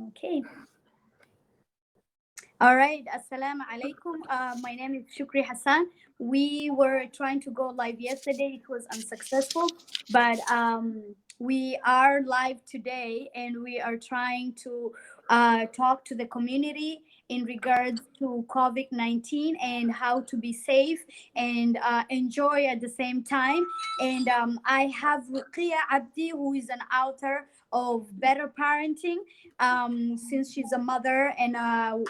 Okay. All right. Assalamu alaikum. My name is Shukri Hassan. We were trying to go live yesterday. It was unsuccessful, but we are live today, and we are trying to talk to the community in regards to COVID-19 and how to be safe and enjoy at the same time. And I have Ruqia Abdi, who is an author of Better Parenting, since she's a mother and a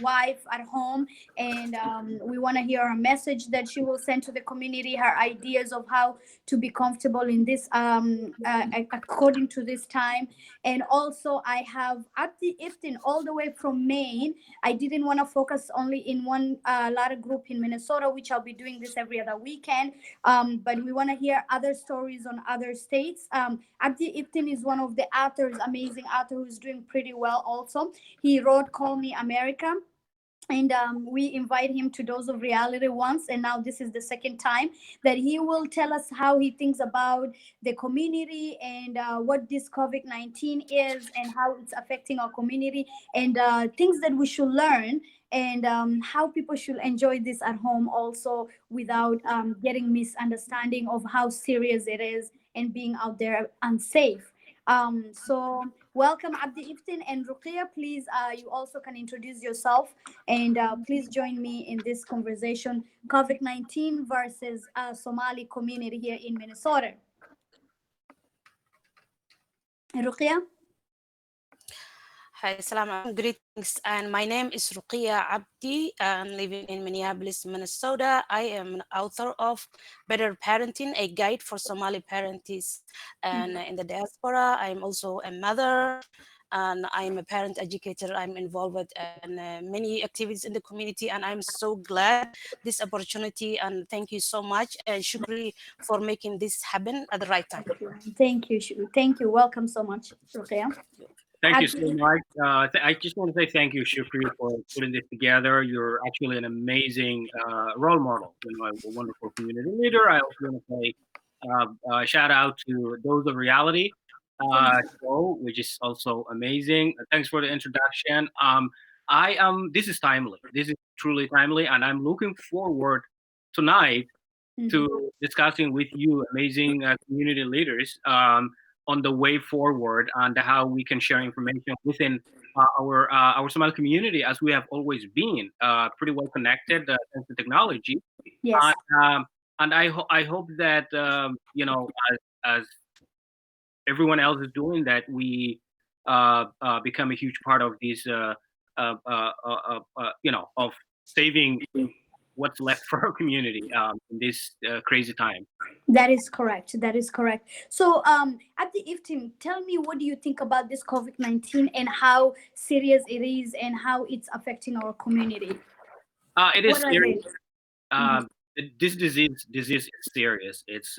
wife at home. And we want to hear a message that she will send to the community, her ideas of how to be comfortable in this, according to this time. And also, I have Abdi Iftin all the way from Maine. I didn't want to focus only in one Lara group in Minnesota, which I'll be doing this every other weekend. But we want to hear other stories on other states. Abdi Iftin is one of the authors, amazing author, who's doing pretty well also. He wrote Call Me America, and we invite him to Dose of Reality once, and now this is the second time that he will tell us how he thinks about the community and what this COVID-19 is and how it's affecting our community, and things that we should learn, and how people should enjoy this at home also without getting misunderstanding of how serious it is and being out there unsafe. So welcome Abdi Iftin and Ruqia. Please, you also can introduce yourself, and please join me in this conversation: COVID-19 versus Somali community here in Minnesota. Ruqia? Hi, salam alaikum. Greetings. And my name is Ruqia Abdi. I'm living in Minneapolis, Minnesota. I am an author of Better Parenting, a guide for Somali parents and in the diaspora. I'm also a mother, and I'm a parent educator. I'm involved in many activities in the community, and I'm so glad this opportunity. And thank you so much, Shukri, for making this happen at the right time. Thank you. Thank you. Welcome so much, Ruqia. Thank you so much. I just want to say thank you, Shukri, for putting this together. You're actually an amazing role model, a wonderful community leader. I also want to say shout out to Dose of Reality show, which is also amazing. Thanks for the introduction. This is timely. This is truly timely, and I'm looking forward tonight to discussing with you, amazing community leaders, on the way forward and how we can share information within our Somali community, as we have always been pretty well connected thanks to technology. Yes. And I hope that as everyone else is doing, that we become a huge part of these of saving what's left for our community in this crazy time. That is correct. That is correct. So, Abdi Iftin, tell me, what do you think about this COVID-19 and how serious it is and how it's affecting our community? It is What are serious. they? This disease is serious. It's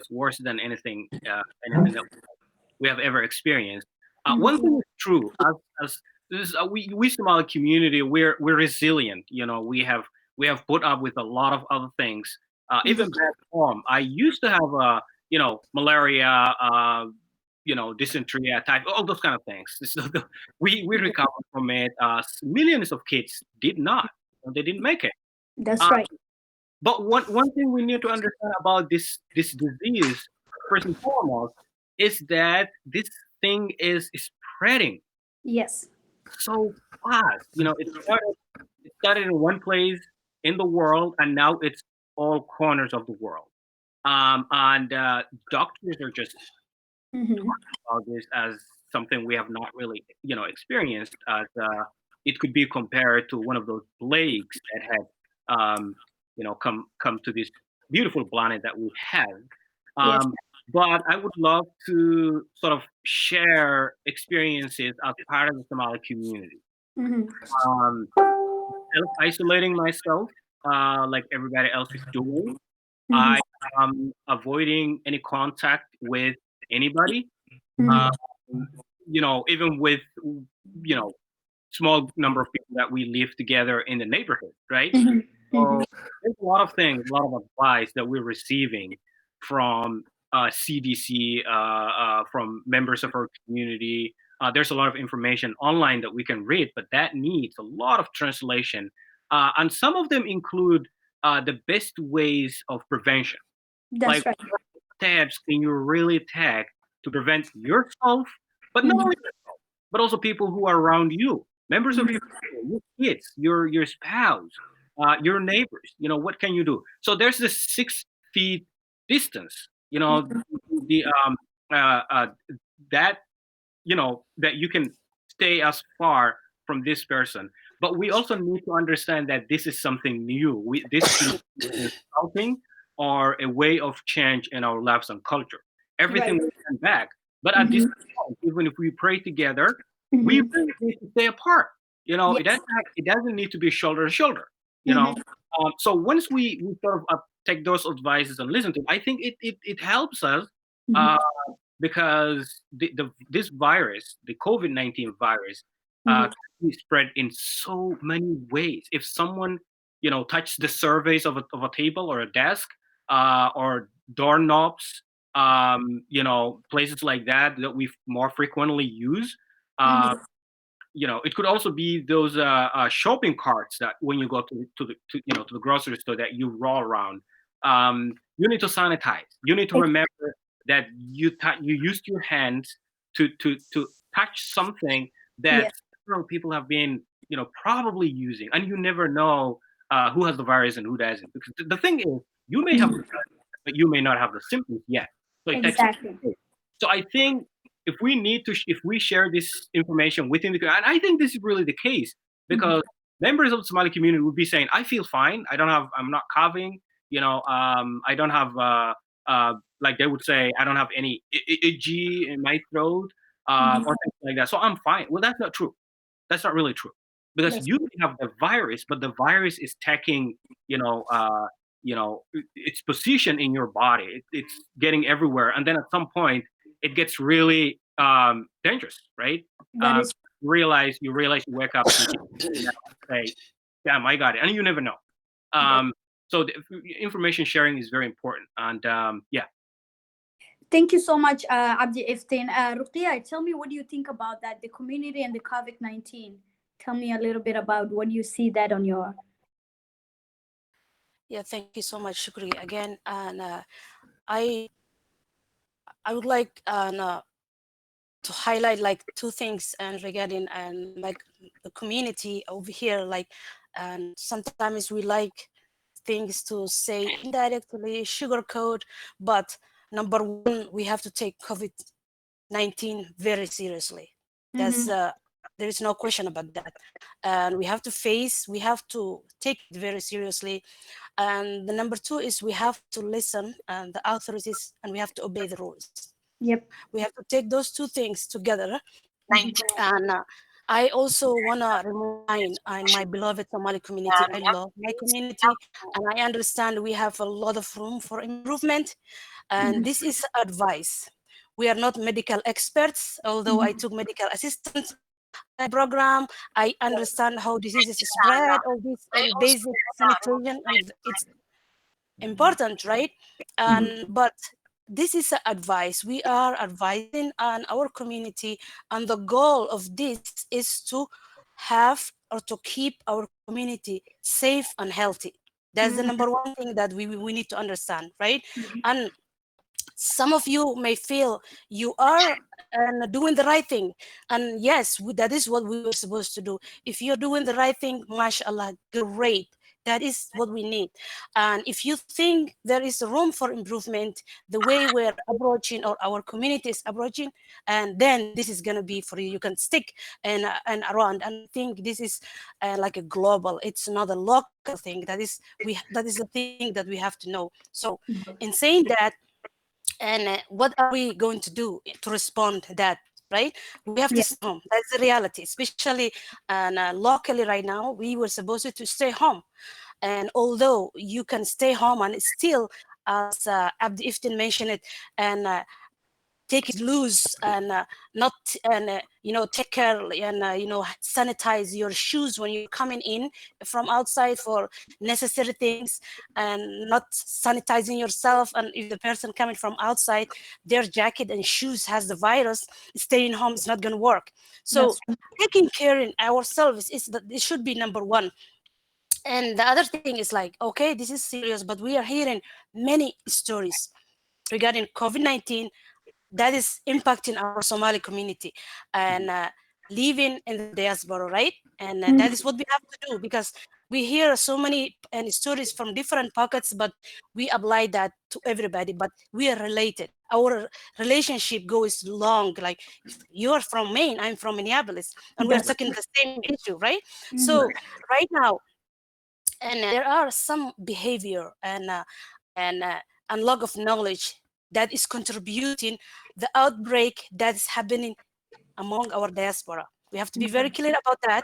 worse than anything that we have ever experienced. One thing is true. As this, we Somali community, we're resilient. We have put up with a lot of other things. Even back home, I used to have malaria, dysentery, type, all those kind of things. So we recovered from it. Millions of kids did not. They didn't make it. That's Uh, right. but one thing we need to understand about this disease, first and foremost, is that this thing is spreading Yes. so fast. It started in one place in the world, and now it's all corners of the world. And doctors are just about this as something we have not really, experienced. As it could be compared to one of those plagues that had, come to this beautiful planet that we have. Yes. But I would love to sort of share experiences as part of the Somali community. Um, Self-isolating myself, like everybody else is doing. I am avoiding any contact with anybody. Um, Even with small number of people that we live together in the neighborhood, right? So there's a lot of things, a lot of advice that we're receiving from CDC, from members of our community, there's a lot of information online that we can read, but that needs a lot of translation. And some of them include the best ways of prevention. That's Like, right. what steps can you really take to prevent yourself, but not Mhm. only yourself, but also people who are around you, members of your family, your kids, your spouse, your neighbors. What can you do? So there's this 6 feet distance. The that that you can stay as far from this person. But we also need to understand that this is something new. This is something or a way of change in our lives and culture. Everything Right. will come back. But at this Mhm. point, even if we pray together, we Mhm. really need to stay apart. Yes. It doesn't need to be shoulder to shoulder. You know. Mhm. So once we sort of take those advices and listen to them, I think it helps us uh, Mhm. because this virus, the COVID-19 virus, Mhm. can be spread in so many ways. If someone touch the surface of a table or a desk, or doorknobs, places like that we more frequently use. Uh, Mhm. it could also be those shopping carts that when you go to the grocery store that you roll around. You need to sanitize. You need to Ex- remember that you used your hands to touch something that Yes. several people have been probably using, and you never know who has the virus and who doesn't. Because the thing is, you may have the Mhm. virus, but you may not have the symptoms yet. So it takes. Exactly. So I think if we share this information within and I think this is really the case Mhm. because members of the Somali community would be saying, I feel fine. I'm not coughing. I don't have, like they would say, I don't have any itchy in my throat, Mhm. or things like that. So I'm fine. Well, that's not true. That's not really true because That's you may have the virus, but the virus is taking, you know, uh, its position in your body. It's getting everywhere, and then at some point, it gets really dangerous, right? that Um, is you realize you wake up and say, "Damn, I got it," and you never know. that. So the information sharing is very important, and yeah. Thank you so much, Abdi Iftin. Ruqia, tell me, what do you think about that? The community and the COVID-19. Tell me a little bit about what you see that on your. Yeah, thank you so much, Shukri, again. And I I would like to highlight like two things and regarding and like the community over here. Like, and sometimes we like things to say indirectly, sugarcoat, but number one, we have to take COVID-19 very seriously. That's Mhm. there is no question about that, and we have to take it very seriously. And the number two is we have to listen and the authorities, and we have to obey the rules. Yep. We have to take those two things together. Mhm. And I also want to remind my beloved Somali community, I love my community, and I understand we have a lot of room for improvement. And Mhm. this is advice. We are not medical experts, although I Mhm. took medical assistant program. I understand how diseases spread, all this and basic sanitation, and it's important, right? Mhm. And but this is a advice. We are advising on our community, and the goal of this is to have or to keep our community safe and healthy. That's the Mhm. number one thing that we need to understand, right? And some of you may feel you are doing the right thing, and yes, that is what we were supposed to do. If you're doing the right thing, mashallah, great. That is what we need. And if you think there is room for improvement, the way we're approaching or our community is approaching, and then this is going to be for you. You can stick and around. And I think this is like a global, it's not a local thing. That is the thing that we have to know. So in saying that, and what are we going to do to respond to that, right? We have to Yeah. stay home. That's the reality, especially and locally right now we were supposed to stay home. And although you can stay home and still, as Abdi Iftin mentioned it, and take it loose and not and take care and sanitize your shoes when you're coming in from outside for necessary things, and not sanitizing yourself. And if the person coming from outside, their jacket and shoes has the virus, staying home is not going to work. So That's true. taking care in ourselves is that it should be number one. And the other thing is like, okay, this is serious, but we are hearing many stories regarding COVID-19 that is impacting our Somali community and living in the diaspora, right? And that is what we have to do, because we hear so many and stories from different pockets, but we apply that to everybody. But we are related. Our relationship goes long. Like you are from Maine, I'm from Minneapolis, and we're That's talking the same issue, right? mhm. So right now, and there are some behavior and and lack of knowledge that is contributing the outbreak that is happening among our diaspora. We have to be very clear about that.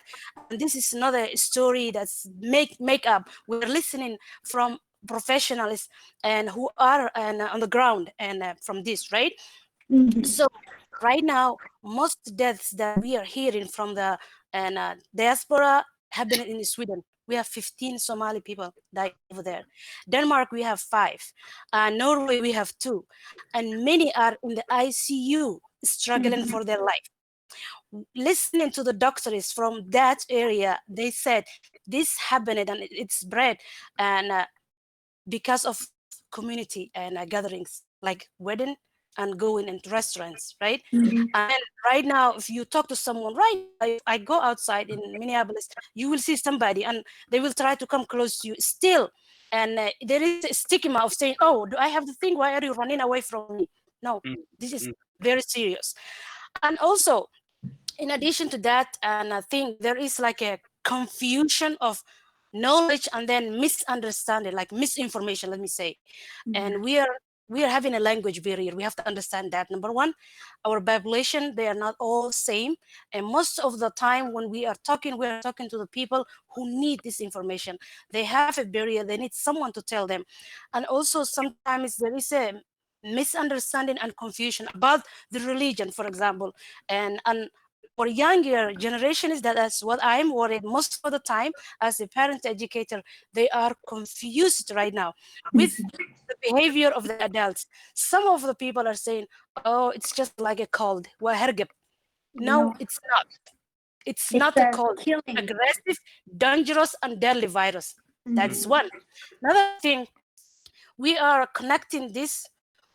And this is not a story that's make up. We're listening from professionals and who are on the ground and from this, right? Mhm. So right now, most deaths that we are hearing from the diaspora happening in Sweden. We have 15 Somali people died over there. Denmark, we have 5. Norway, we have 2. And many are in the ICU struggling Mhm. for their life. Listening to the doctors from that area, they said this happened and it spread, and because of community and gatherings like wedding and going into restaurants, right? Mhm. And then right now, if you talk to someone right now, if I go outside in Minneapolis, you will see somebody and they will try to come close to you still. And there is a stigma of saying, oh, do I have the thing? Why are you running away from me? No, mm, this is mm, very serious. And also, in addition to that, and I think there is like a confusion of knowledge and then misunderstanding, like misinformation, let me say. And we are having a language barrier. We have to understand that. Number one, our population, they are not all same. And most of the time when we are talking to the people who need this information. They have a barrier, they need someone to tell them. And also sometimes there is a misunderstanding and confusion about the religion, for example. And for younger generation is that's what I'm worried most of the time as a parent educator. They are confused right now with the behavior of the adults. Some of the people are saying, oh, it's just like a cold. وهرجب. No, No, it's not. It's it's not a cold. killing. Aggressive, dangerous, and deadly virus. That mm, is Mhm. one. Another thing, we are connecting this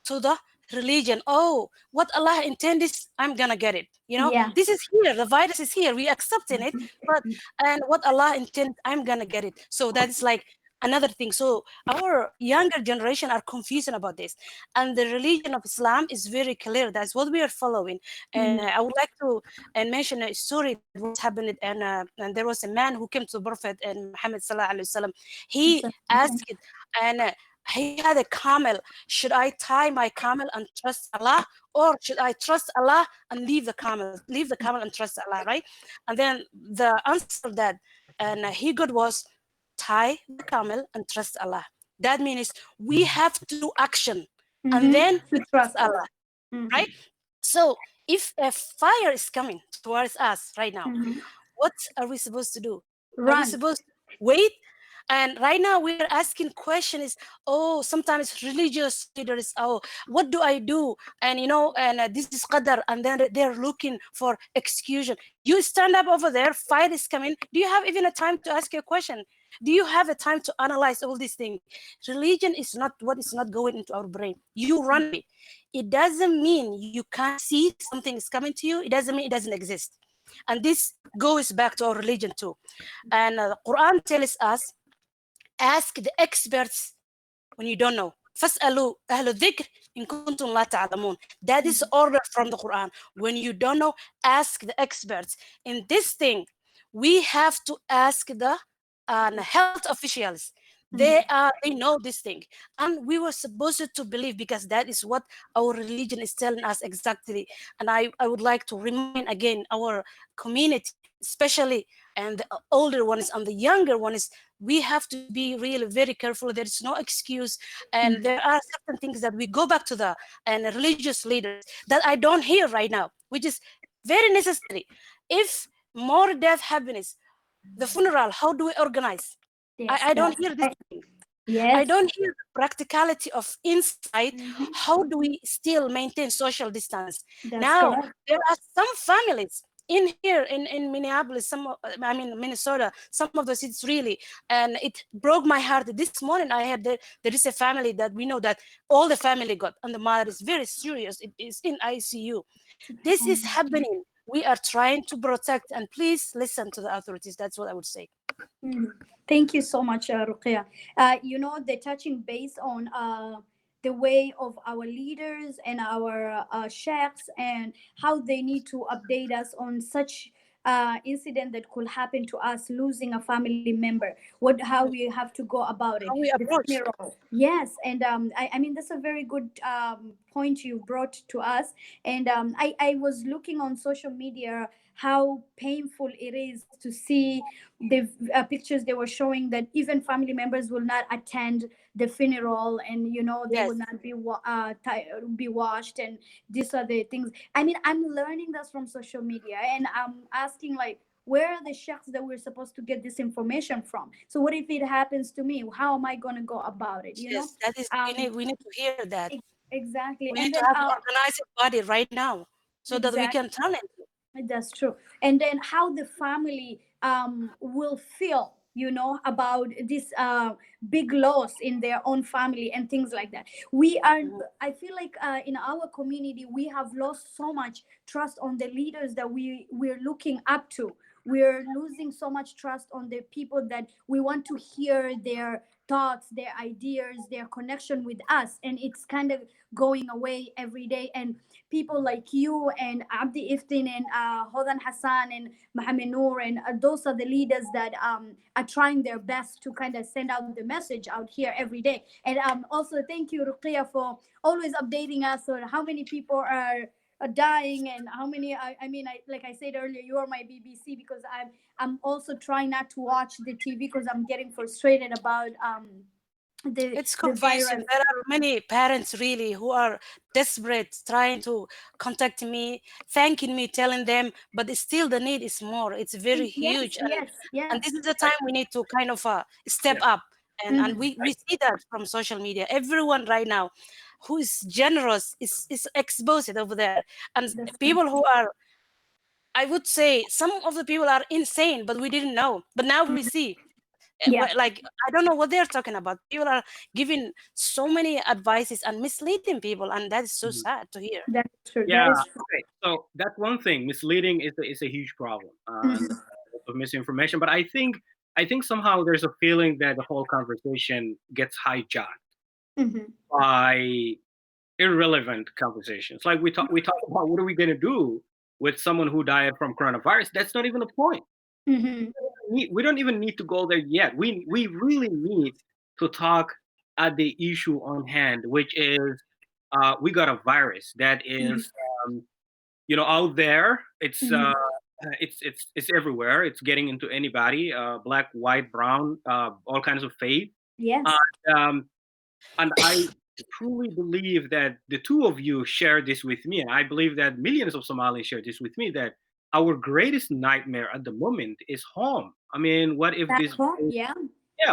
to the religion. Oh, what Allah intended, I'm gonna get it. Yeah. This is here. The virus is here. We accepting it, but and what Allah intended, I'm gonna get it. So that is like another thing. So our younger generation are confusing about this, and the religion of Islam is very clear. That's what we are following. And Mhm. I would like to mention a story that was happened, and there was a man who came to the Prophet and Muhammad sallallahu alaihi wasallam. He So, asked, and he had a camel. Should I tie my camel and trust Allah, or should I trust Allah and leave the camel and trust Allah, right? And then the answer that and he got was tie the camel and trust Allah. That means we have to do action and mhm. then To trust trust Allah, Allah. Mhm. right? So if a fire is coming towards us right now, Mhm. what are we supposed to do? Are we Run. supposed to wait? And right now we are asking questions. Oh, sometimes religious leaders. Oh, what do I do? And and this is qadar. And then they're looking for excuse. You stand up over there. Fire is coming. Do you have even a time to ask your question? Do you have a time to analyze all these things? Religion is not what is not going into our brain. You run away. It doesn't mean you can't see something is coming to you. It doesn't mean it doesn't exist. And this goes back to our religion too. And the Quran tells us, ask the experts when you don't know. فَاسْأَلُوا أَهْلُ الذِّكْرِ إِن كُنتُمْ لَا تَعْلَمُونَ. That is order from the Quran. When you don't know, ask the experts. In this thing, we have to ask the health officials. Mhm. They know this thing, and we were supposed to believe because that is what our religion is telling us exactly. And I would like to remind again our community, especially and the older ones and the younger ones, we have to be really very careful. There is no excuse, and Mhm. there are certain things that we go back to the and religious leaders that I don't hear right now, which is very necessary. If more death happiness, the funeral, how do we organize? Yes, I don't that's hear this right. thing. I Yes. don't hear the practicality of inside. Mhm. How do we still maintain social distance? That's Now, correct. there are some families in here in Minneapolis, I mean Minnesota, some of the cities really, and it broke my heart. This morning I had there is a family that we know that all the family got, and the mother is very serious. It is in ICU. This is happening. We are trying to protect, and please listen to the authorities. That's what I would say. Mhm. Thank you so much, Ruqia. The touching base on the way of our leaders and our sheikhs and how they need to update us on such incident that could happen to us, losing a family member. How we have to go about it, How we the approach. funeral. Yes, and I mean that's a very good point you brought to us. And I was looking on social media how painful it is to see the pictures they were showing that even family members will not attend the funeral, and they will Yes, not be washed, and these are the things. I mean, I'm learning this from social media, and I'm asking like, where are the sheikhs that we're supposed to get this information from? So what if it happens to me? How am I going to go about it, yes, that is, um we need to hear that. exactly. We need And to then have an organized body right now so that we can exactly. turn it. That's true. And then how the family will feel, about this big loss in their own family and things like that. Mhm. I feel like in our community, we have lost so much trust on the leaders that we're looking up to. We're losing so much trust on the people that we want to hear their thoughts, their ideas, their connection with us. And it's kind of going away every day. And people like you and Abdi Iftin and Hodan Hassan and Mohammed Noor, and those are the leaders that are trying their best to kind of send out the message out here every day. And also thank you, Ruqia, for always updating us on how many people are dying and how many. I mean, like I said earlier, you are my BBC because I'm also trying not to watch the TV because I'm getting frustrated about It's the confusing. virus. There are many parents really who are desperate, trying to contact me, thanking me, telling them, but still the need is more. It's very Yes, huge, yes, and this yes. is the time we need to kind of step Yeah. up. And Mhm. we see that from social media. Everyone right now who is generous is exposed over there, and That's people who are, I would say, some of the people are insane, but we didn't know. But now we see. yeah, Like, I don't know what they're talking about. People are giving so many advices and misleading people, and that is so Mhm. sad to hear. that is true. Yeah. That is true. Okay. So that's one thing. Misleading is a huge problem, and Mhm. of misinformation. But I think somehow there's a feeling that the whole conversation gets hijacked Mhm. by irrelevant conversations. Like we talk about what are we going to do with someone who died from coronavirus. That's not even the point. Mhm. We don't even need to go there yet. We really need to talk at the issue on hand, which is we got a virus that Mhm. is out there. Mhm. It's everywhere. It's getting into anybody, black, white, brown, all kinds of faith. Yes. And, and I truly believe that the two of you share this with me, and I believe that millions of Somalis share this with me, that our greatest nightmare at the moment is home. I mean, That's right. Yeah.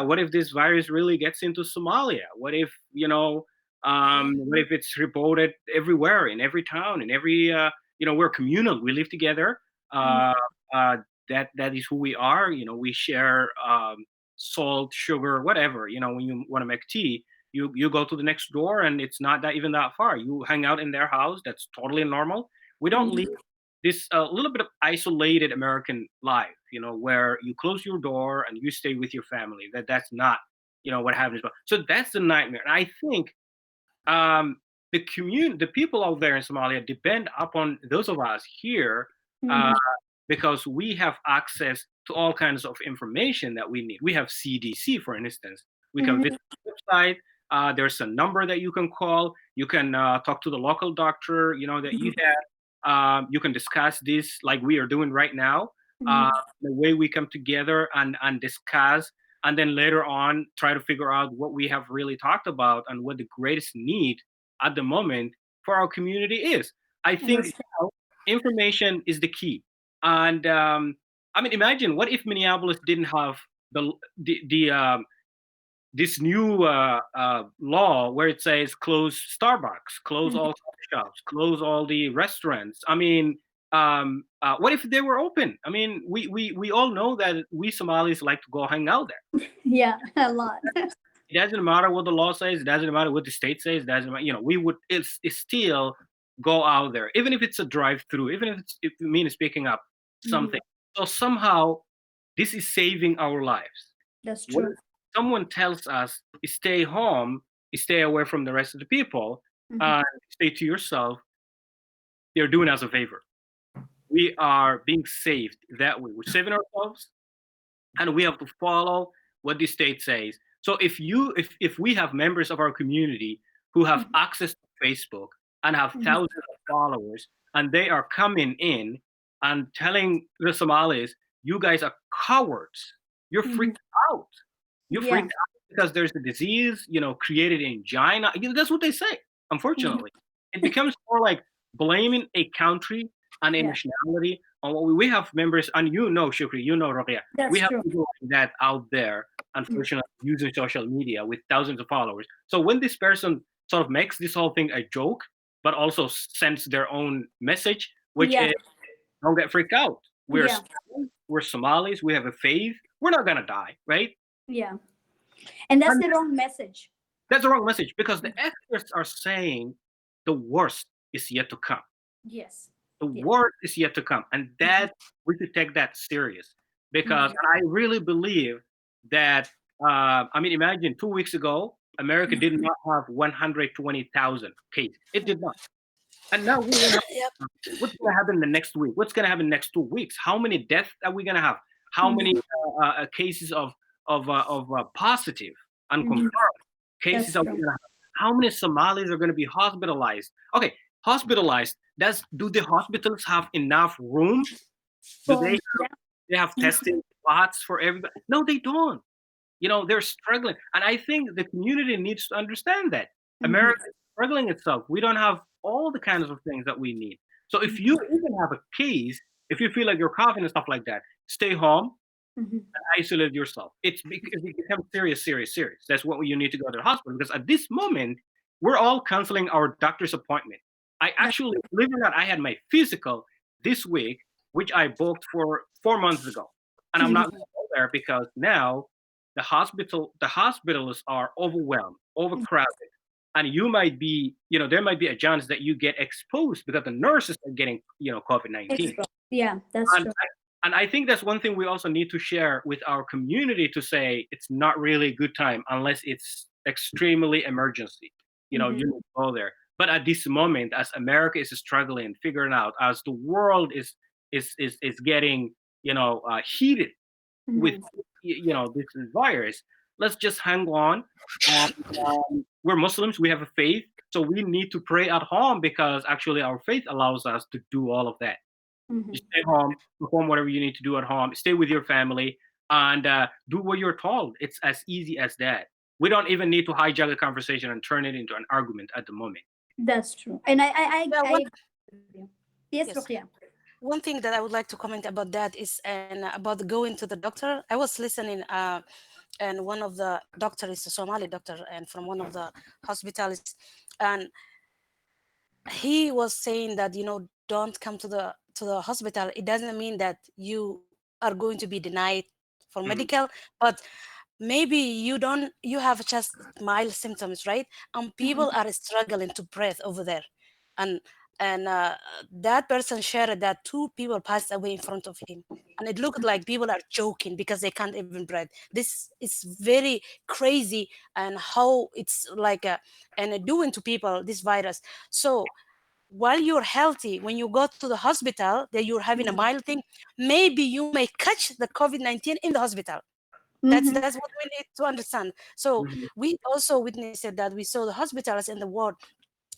what if this virus really gets into Somalia? What if it's reported everywhere, in every town, in every, we're communal. We live together. Mhm. Uh, uh, that is who we are. We share salt, sugar, whatever. When you want to make tea, you go to the next door, and it's not that even that far. You hang out in their house. That's totally normal. We don't live Mhm. this little bit of isolated American life, where you close your door and you stay with your family. That's not, what happens. So that's the nightmare. And I think the people out there in Somalia depend upon those of us here, uh, Mhm. because we have access to all kinds of information that we need. We have CDC, for instance. We can Mhm. visit the website. There's a number that you can call. You can talk to the local doctor, that you have. You can discuss this like we are doing right now. Mhm. the way we come together and discuss, and then later on try to figure out what we have really talked about and what the greatest need at the moment for our community is. I think That's now information is the key. And I mean, imagine what if Minneapolis didn't have the this new law where it says close Starbucks, close mhm. all coffee shops, close all the restaurants. I mean, what if they were open? I mean, we all know that we Somalis like to go hang out there. Yeah, a lot. It doesn't matter what the law says. It doesn't matter what the state says. It doesn't matter. You know, we would it's still go out there, even if it's a drive-through, even if it means picking up Mhm. something. So somehow, this is saving our lives. That's When true. someone tells us stay home, stay away from the rest of the people, Mhm. stay to yourself, they're doing us a favor. We are being saved that way. We're saving ourselves, and we have to follow what the state says. So if we have members of our community who have Mhm. access to Facebook and have Mhm. thousands of followers, and they are coming in and telling the Somalis, "You guys are cowards. You're Mhm. freaked out. You're Yeah. freaked out because there's a disease, created in China." You know, that's what they say. Mhm. Unfortunately, it becomes more like blaming a country and a Yeah, nationality on what we have members, and Shukri, Ruqya, we that's have true. people like that out there, Mhm. unfortunately, using social media with thousands of followers. So when this person sort of makes this whole thing a joke, but also sends their own message, which Yeah, is don't get freaked out. yeah, We're Somalis. We have a faith. We're not gonna die, right? yeah. And that's And the wrong message. that's the wrong message because the experts are saying the worst is yet to come. Yes. The Yeah. worst is yet to come, and Mhm. that we should take that serious because Mhm. I really believe that. I mean, imagine 2 weeks ago, America did not have 120,000 cases. It did not, and now we will Yep. have. What's going to happen the next week? What's going to happen next 2 weeks? How many deaths are we going to have? How Mhm. many cases of positive Mhm. unconfirmed cases That's are we true. going to have? How many Somalis are going to be hospitalized? Okay, hospitalized. Does do the hospitals have enough room? Do So yeah. they have Mhm. testing spots for everybody? No, they don't. They're struggling, and I think the community needs to understand that Mhm. America is struggling itself. We don't have all the kinds of things that we need. So if you even have a case, if you feel like you're coughing and stuff like that, stay home, Mhm. isolate yourself. It becomes serious, serious, serious. That's what you need to go to the hospital because at this moment we're all canceling our doctor's appointment. I That, actually, believe it or not, I had my physical this week, which I booked for 4 months ago, and I'm not mhm. going to go there because now the hospitals are overwhelmed, overcrowded, and you might be, there might be a chance that you get exposed because the nurses are getting, COVID-19. Extra. Yeah, that's And true. I think that's one thing we also need to share with our community to say it's not really a good time unless it's extremely emergency. Mhm. You need to go there. But at this moment, as America is struggling, figuring out, as the world is getting heated with Mhm. this virus, let's just hang on. And, we're Muslims, we have a faith, so we need to pray at home because actually our faith allows us to do all of that. You Mhm. stay home, perform whatever you need to do at home, stay with your family, and do what you're told. It's as easy as that. We don't even need to hijack a conversation and turn it into an argument at the moment. That's true. And Yeah, I agree with you. Yes, yes. Ruqya. One thing that I would like to comment about that is and about going to the doctor. I was listening, and one of the doctor is a Somali doctor, and from one of the hospitals, and he was saying that don't come to the hospital. It doesn't mean that you are going to be denied for Mhm. medical, but maybe you have just mild symptoms, right? And people Mhm. are struggling to breathe over there, and that person shared that two people passed away in front of him, and it looked like people are joking because they can't even breathe. This is very crazy, and how it's like and doing to people this virus. So while you're healthy, when you go to the hospital that you're having a Mhm. mild thing, maybe you may catch the COVID-19 in the hospital. Mhm. That's what we need to understand. So Mhm. we also witnessed that we saw the hospitals in the world,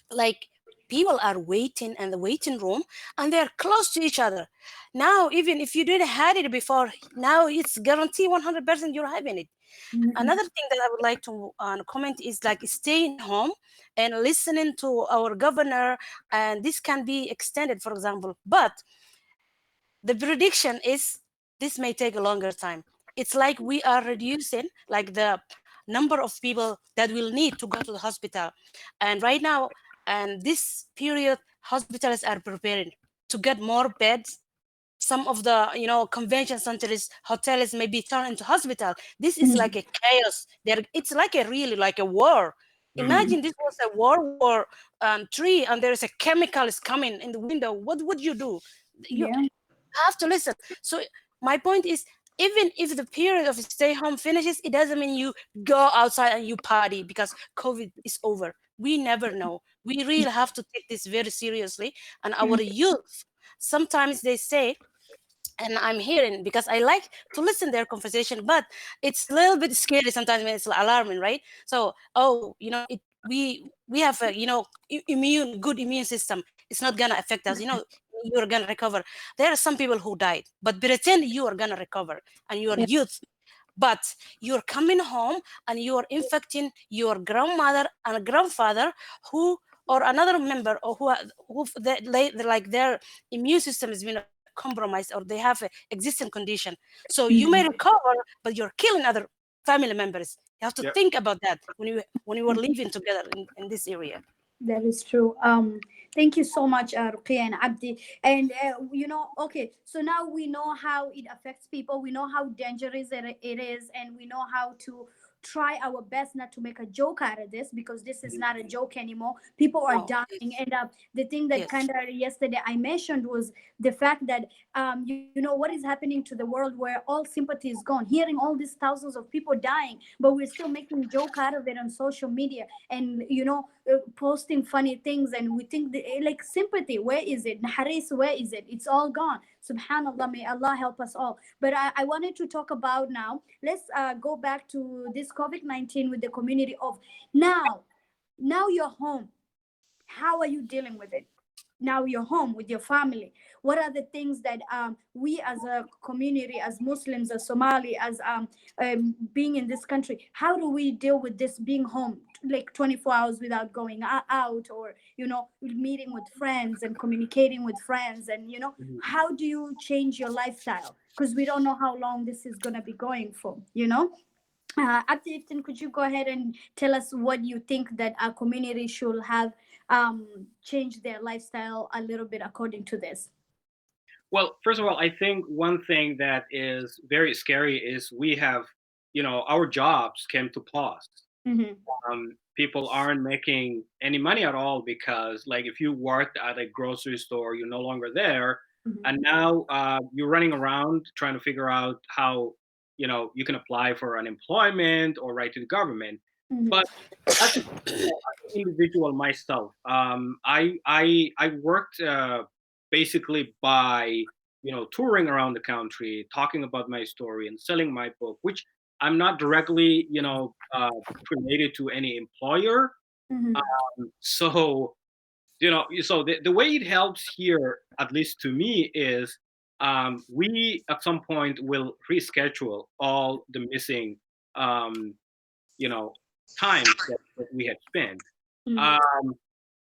like people are waiting in the waiting room and they're close to each other. Now, even if you didn't had it before, now it's guarantee 100% you're having it. Mhm. Another thing that I would like to comment is like staying home and listening to our governor, and this can be extended, for example. But the prediction is this may take a longer time. It's like we are reducing like the number of people that will need to go to the hospital, and right now, and this period, hospitals are preparing to get more beds. Some of the convention centers, hotels may be turned into hospital. This is like Mhm. a chaos there. It's like a really like a war. Mm. Imagine this was a war tree and there's a chemical is coming in the window. What would you do? You Yeah. have to listen. So my point is, even if the period of stay home finishes, it doesn't mean you go outside and you party because COVID is over. We never know. We really have to take this very seriously. And our youth, sometimes they say, and I'm hearing because I like to listen their conversation, but it's a little bit scary sometimes when it's alarming, right? So, oh, we have a good immune system. It's not gonna affect us. You're gonna recover. There are some people who died, but pretend you are gonna recover, and you are Yeah. youth. But you're coming home and you are infecting your grandmother and grandfather, who or another member, or like their immune system has been compromised, or they have a existing condition. So you may Mhm. recover, but you're killing other family members. You have to Yep. think about that when you were living together in this area. That is true. Thank you so much, Ruqia and Abdi. And okay, so now we know how it affects people. We know how dangerous it is, and we know how to try our best not to make a joke out of this, because this is not a joke anymore. People are No. dying, and the thing that Yes. kind of yesterday I mentioned was the fact that what is happening to the world, where all sympathy is gone. Hearing all these thousands of people dying, but we're still making joke out of it on social media, and posting funny things, and we think like sympathy, where is it? Haris, where is it? It's all gone. Subhanallah, may Allah help us all. But I wanted to talk about now, let's go back to this COVID-19 with the community of now. Now you're home, how are you dealing with it? Now you're home with your family. What are the things that we as a community, as Muslims, as Somali, as being in this country, how do we deal with this being home like 24 hours without going out, or meeting with friends and communicating with friends, and Mhm. how do you change your lifestyle, because we don't know how long this is going to be going for. Abdi, Iftin, could you go ahead and tell us what you think that our community should have changed their lifestyle a little bit according to this? Well, first of all, I think one thing that is very scary is we have, our jobs came to pause. Mm-hmm. People aren't making any money at all because, like, if you worked at a grocery store, you're no longer there, Mm-hmm. and now you're running around trying to figure out how you can apply for unemployment or write to the government. Mm-hmm. But as an individual myself, I worked basically by touring around the country, talking about my story and selling my book, which I'm not directly related to any employer. Mm-hmm. So so the way it helps here, at least to me, is we at some point will reschedule all the missing um, you know times that we had spent. Mm-hmm. Um,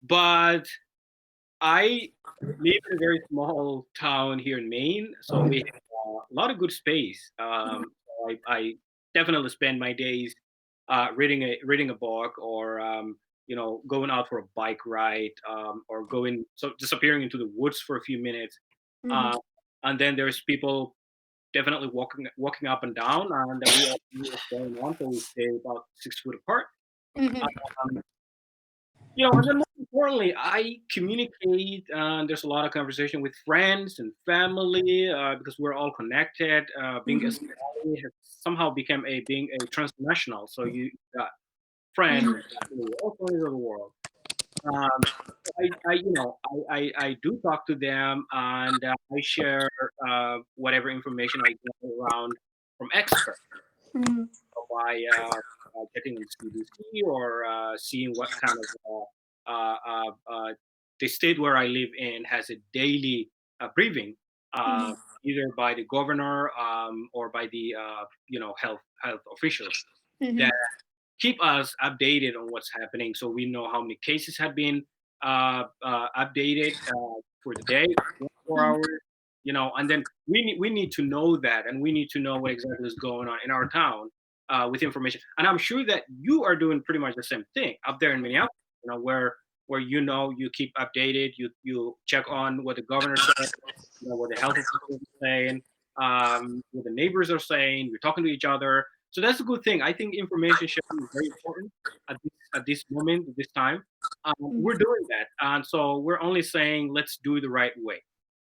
but I live in a very small town here in Maine, so we have a lot of good space. So I definitely spend my days reading a book, or going out for a bike ride, or going so disappearing into the woods for a few minutes. Mm-hmm. Uh, and then there's people definitely walking up and down, and then we all see what's going on. So we stay about 6 foot apart. Mm-hmm. Um, and then most importantly, I communicate. There's a lot of conversation with friends and family because we're all connected. Being a Mm-hmm. Somali has somehow become being a transnational. So you got friends and family all corners of the world. Um, I do talk to them, and I share whatever information I get around from experts Mm-hmm. by getting on CDC, or seeing what kind of the state where I live in has a daily briefing, uh, Mhm. either by the governor or by the health officials that Mhm. keep us updated on what's happening, so we know how many cases have been updated for the day, 24 Mhm. hours, and then we need to know that, and we need to know what exactly is going on in our town with information. And I'm sure that you are doing pretty much the same thing up there in Minneapolis, where you keep updated, you check on what the governor said, what the health officials are saying, what the neighbors are saying. We're talking to each other, so that's a good thing. I think information sharing is very important at this moment, at this time. We're Mhm. doing that, and so we're only saying let's do it the right way.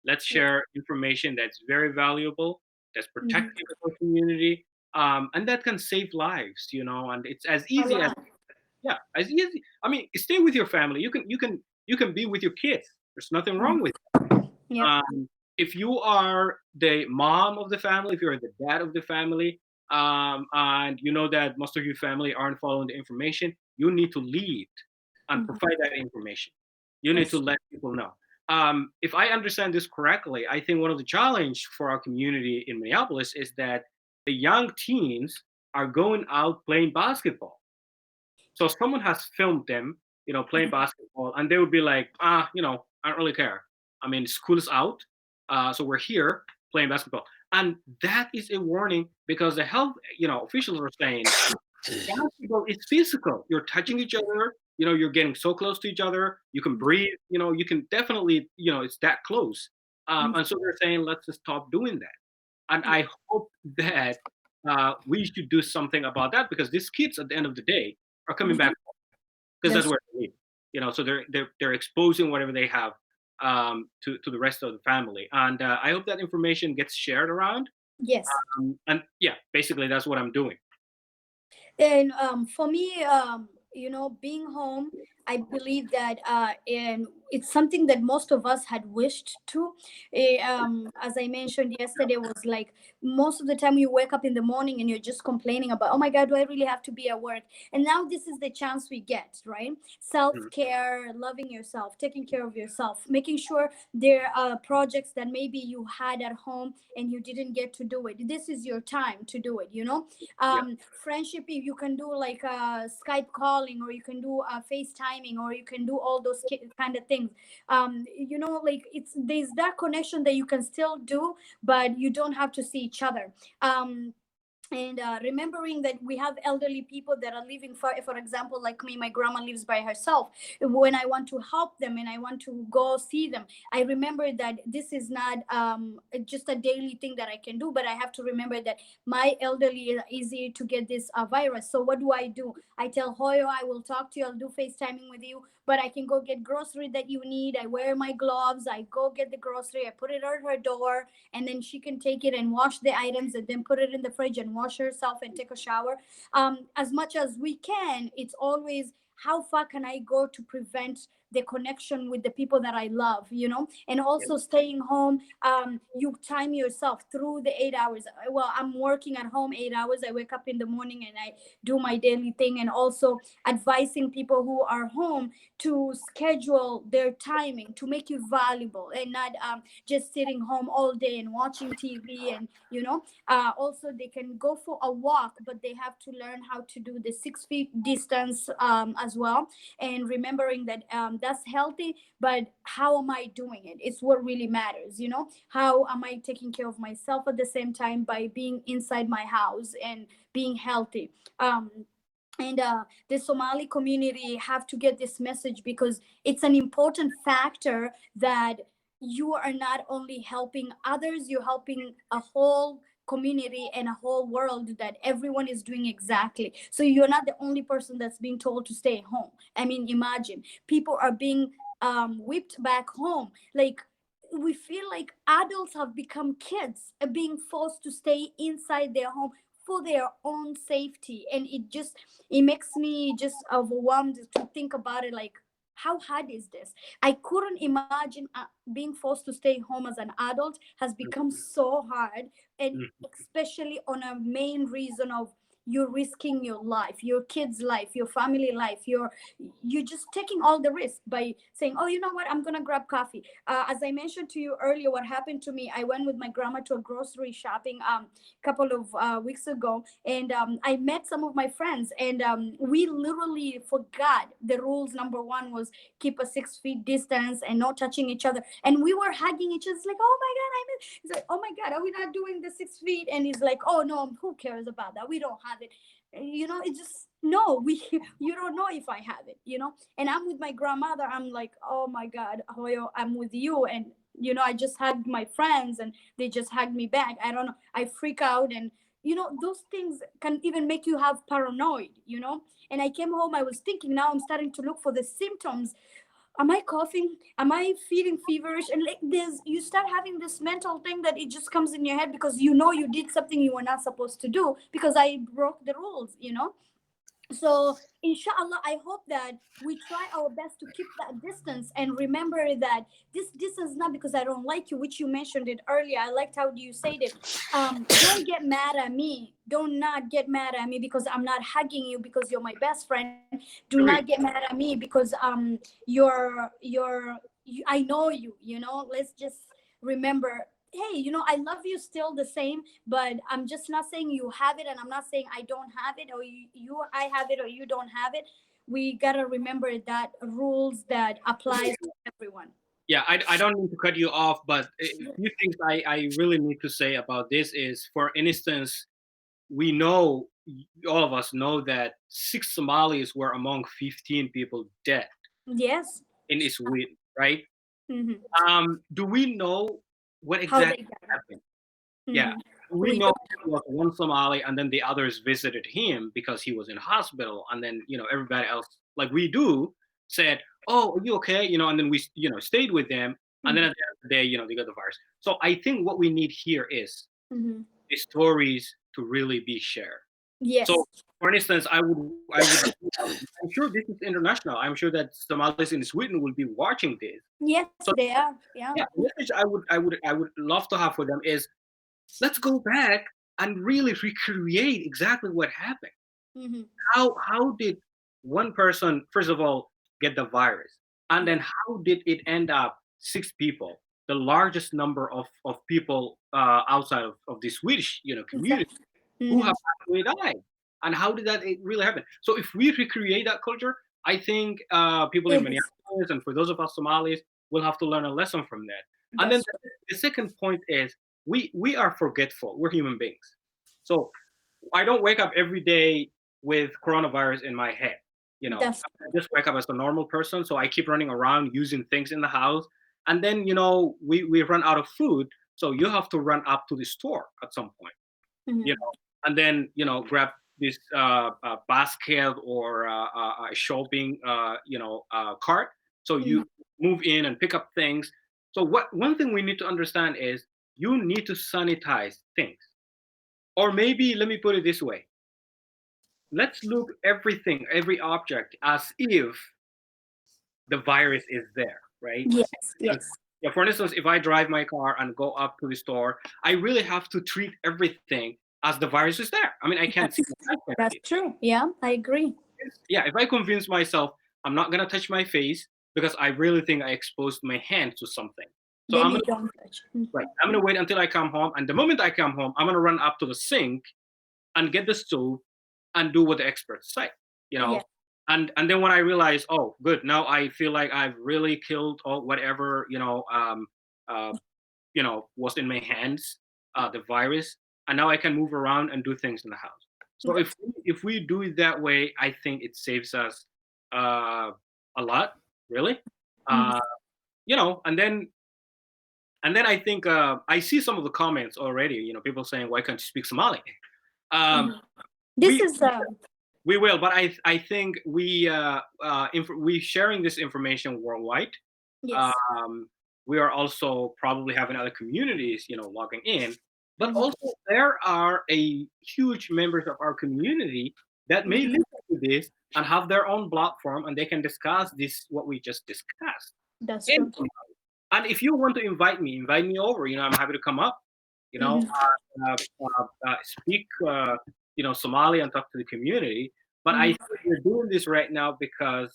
Let's Yeah. share information that's very valuable, that's Mhm. protective of our community, and that can save lives. And it's as A easy as, lot. yeah, as easy. I mean, stay with your family. You can be with your kids. There's nothing wrong Mhm. with Yep. if you are the mom of the family, if you're the dad of the family, and you know that most of your family aren't following the information, you need to lead and Mhm. provide that information. You need to That's let people know. If I understand this correctly, I think one of the challenge for our community in Minneapolis is that the young teens are going out playing basketball. So someone has filmed them, playing true. basketball, and they would be like, I don't really care. I mean, school is out, so we're here playing basketball, and that is a warning because the health, officials are saying basketball is physical. You're touching each other. You're getting so close to each other. You can breathe. You can definitely, it's that close. Mhm. And so they're saying, let's just stop doing that. And Yeah. I hope that we should do something about that because these kids, at the end of the day, are coming back Mhm. because that's That's where they live. So they're exposing whatever they have to the rest of the family, and I hope that information gets shared around. yes. And yeah, basically that's what I'm doing. And for me, being home, I believe that and it's something that most of us had wished to. As I mentioned yesterday, was like most of the time you wake up in the morning and you're just complaining about, oh my God, do I really have to be at work? And now this is the chance we get, right? Self Mhm. care, loving yourself, taking care of yourself, making sure there are projects that maybe you had at home and you didn't get to do it. This is your time to do it. Yeah, Friendship, you can do like Skype calling, or you can do FaceTiming, or you can do all those kind of things. Like there's that connection that you can still do, but you don't have to see each other. And remembering that we have elderly people that are living, for example, like me, my grandma lives by herself. When I want to help them and I want to go see them, I remember that this is not just a daily thing that I can do, but I have to remember that my elderly is easy to get this virus. So what do? I tell Hoyo, I will talk to you, I'll do FaceTiming with you, but I can go get grocery that you need. I wear my gloves, I go get the grocery, I put it on her door, and then she can take it and wash the items and then put it in the fridge and wash herself and take a shower. As much as we can, it's always how far can I go to prevent the connection with the people that I love. And yeah, also staying home, you time yourself through the 8 hours. Well, I'm working at home 8 hours. I wake up in the morning and I do my daily thing, and also advising people who are home to schedule their timing to make you valuable and not just sitting home all day and watching TV. And also they can go for a walk, but they have to learn how to do the 6 feet distance as well, and remembering that that's healthy, but how am I doing it? It's what really matters. How am I taking care of myself at the same time by being inside my house and being healthy? And the Somali community have to get this message, because it's an important factor that you are not only helping others, you're helping a whole community and a whole world, that everyone is doing exactly. So you're not the only person that's being told to stay home. I mean, imagine people are being whipped back home. Like, we feel like adults have become kids, being forced to stay inside their home for their own safety. And it makes me just overwhelmed to think about it, like, how hard is this? I couldn't imagine being forced to stay home as an adult has become so hard, and mhm, especially on a main reason of you're risking your life, your kids' life, your family life. You're just taking all the risk by saying, oh, you know what, I'm gonna grab coffee. As I mentioned to you earlier, what happened to me, I went with my grandma to a grocery shopping couple of weeks ago, and I met some of my friends, and we literally forgot the rules. Number one was keep a 6 feet distance and not touching each other, and we were hugging each other. It's like, oh my god, he's like, oh my god, are we not doing the 6 feet? And he's like, oh no, who cares about that, we don't have it. It's just, no, we you don't know if I have it, and I'm with my grandmother. I'm like, oh my god, Hoyo, I'm with you. And I just hugged my friends and they just hugged me back. I don't know, I freak out. And those things can even make you have paranoid. And I came home, I was thinking, now I'm starting to look for the symptoms. Am I coughing? Am I feeling feverish? And like this, you start having this mental thing that it just comes in your head, because you did something you were not supposed to do, because I broke the rules. So inshallah, I hope that we try our best to keep that distance, and remember that this distance is not because I don't like you, which you mentioned it earlier. I liked how you said it. Don't get mad at me, don't not get mad at me because I'm not hugging you because you're my best friend. Do not get mad at me because I know you. Let's just remember, hey, I love you still the same, but I'm just not saying you have it, and I'm not saying I don't have it, or I have it or you don't have it. We gotta remember that rules that applies to everyone. Yeah, I don't need to cut you off, but a few things I really need to say about this is, for instance, we know, all of us know, that 6 Somalis were among 15 people dead Yes. in Sweden, right? Mm-hmm. Do we know what How they exactly got happened? it. Yeah, Mm-hmm. we We know don't. it was one Somali, and then the others visited him because he was in hospital, and then everybody else, like we do, said, "Oh, are you okay?" And then we stayed with them, and then Mm-hmm. at the end of the day, they got the virus. So I think what we need here is Mm-hmm. the stories to really be shared. So, Yes. for instance, I'm sure this is international. I'm sure that Somalis in Sweden will be watching this. Yes, So, they are. Yeah. yeah, the message I would love to have for them is, let's go back and really recreate exactly what happened. Mm-hmm. How did one person, first of all, get the virus, and then how did it end up 6 people, the largest number of people outside of the Swedish community, Exactly. who Mm-hmm. have actually died, and how did that really happen? So if we recreate that culture, I think people in It is. Minneapolis, and for those of us Somalis, will have to learn a lesson from that. And then That's the second point is, we are forgetful. We're human beings. So I don't wake up every day with coronavirus in my head. that's I just wake up as a normal person. So I keep running around using things in the house. And then, we run out of food. So you have to run up to the store at some point, you mm-hmm. know, and then, grab this basket or a shopping, cart. So Mm-hmm. you move in and pick up things. So one thing we need to understand is, you need to sanitize things. Or maybe let me put it this way: let's look everything, every object, as if the virus is there, right? Yes. And, Yes. yeah, for instance, if I drive my car and go up to the store, I really have to treat everything as the virus is there. I mean, I can't see That's it. I can't that's see it. true. Yeah, I agree. Yeah, if I convince myself I'm not gonna touch my face because I really think I exposed my hand to something, so Then I'm you gonna don't touch. right. I'm gonna wait until I come home, and the moment I come home, I'm gonna run up to the sink and get the stove and do what the experts say, you Yeah. know. And then when I realize, oh, good, now I feel like I've really killed all whatever uh, was in my hands, the virus, and now I can move around and do things in the house. So That's if we do it that way, I think it saves us uh, a lot, really. mhm, Uh, and then I think I see some of the comments already. People saying, "Why can't you speak Somali?" Um, mhm. This we is we will, but I think we sharing this information worldwide. yes. Um, we are also probably having other communities, logging in, but Mhm, also there are a huge members of our community that may mhm. listen to this and have their own platform, and they can discuss this what we just discussed. That's And, true. if you want to invite me over. I'm happy to come up. Mhm. Speak. Somali and talk to the community. But I Mhm. think we're doing this right now because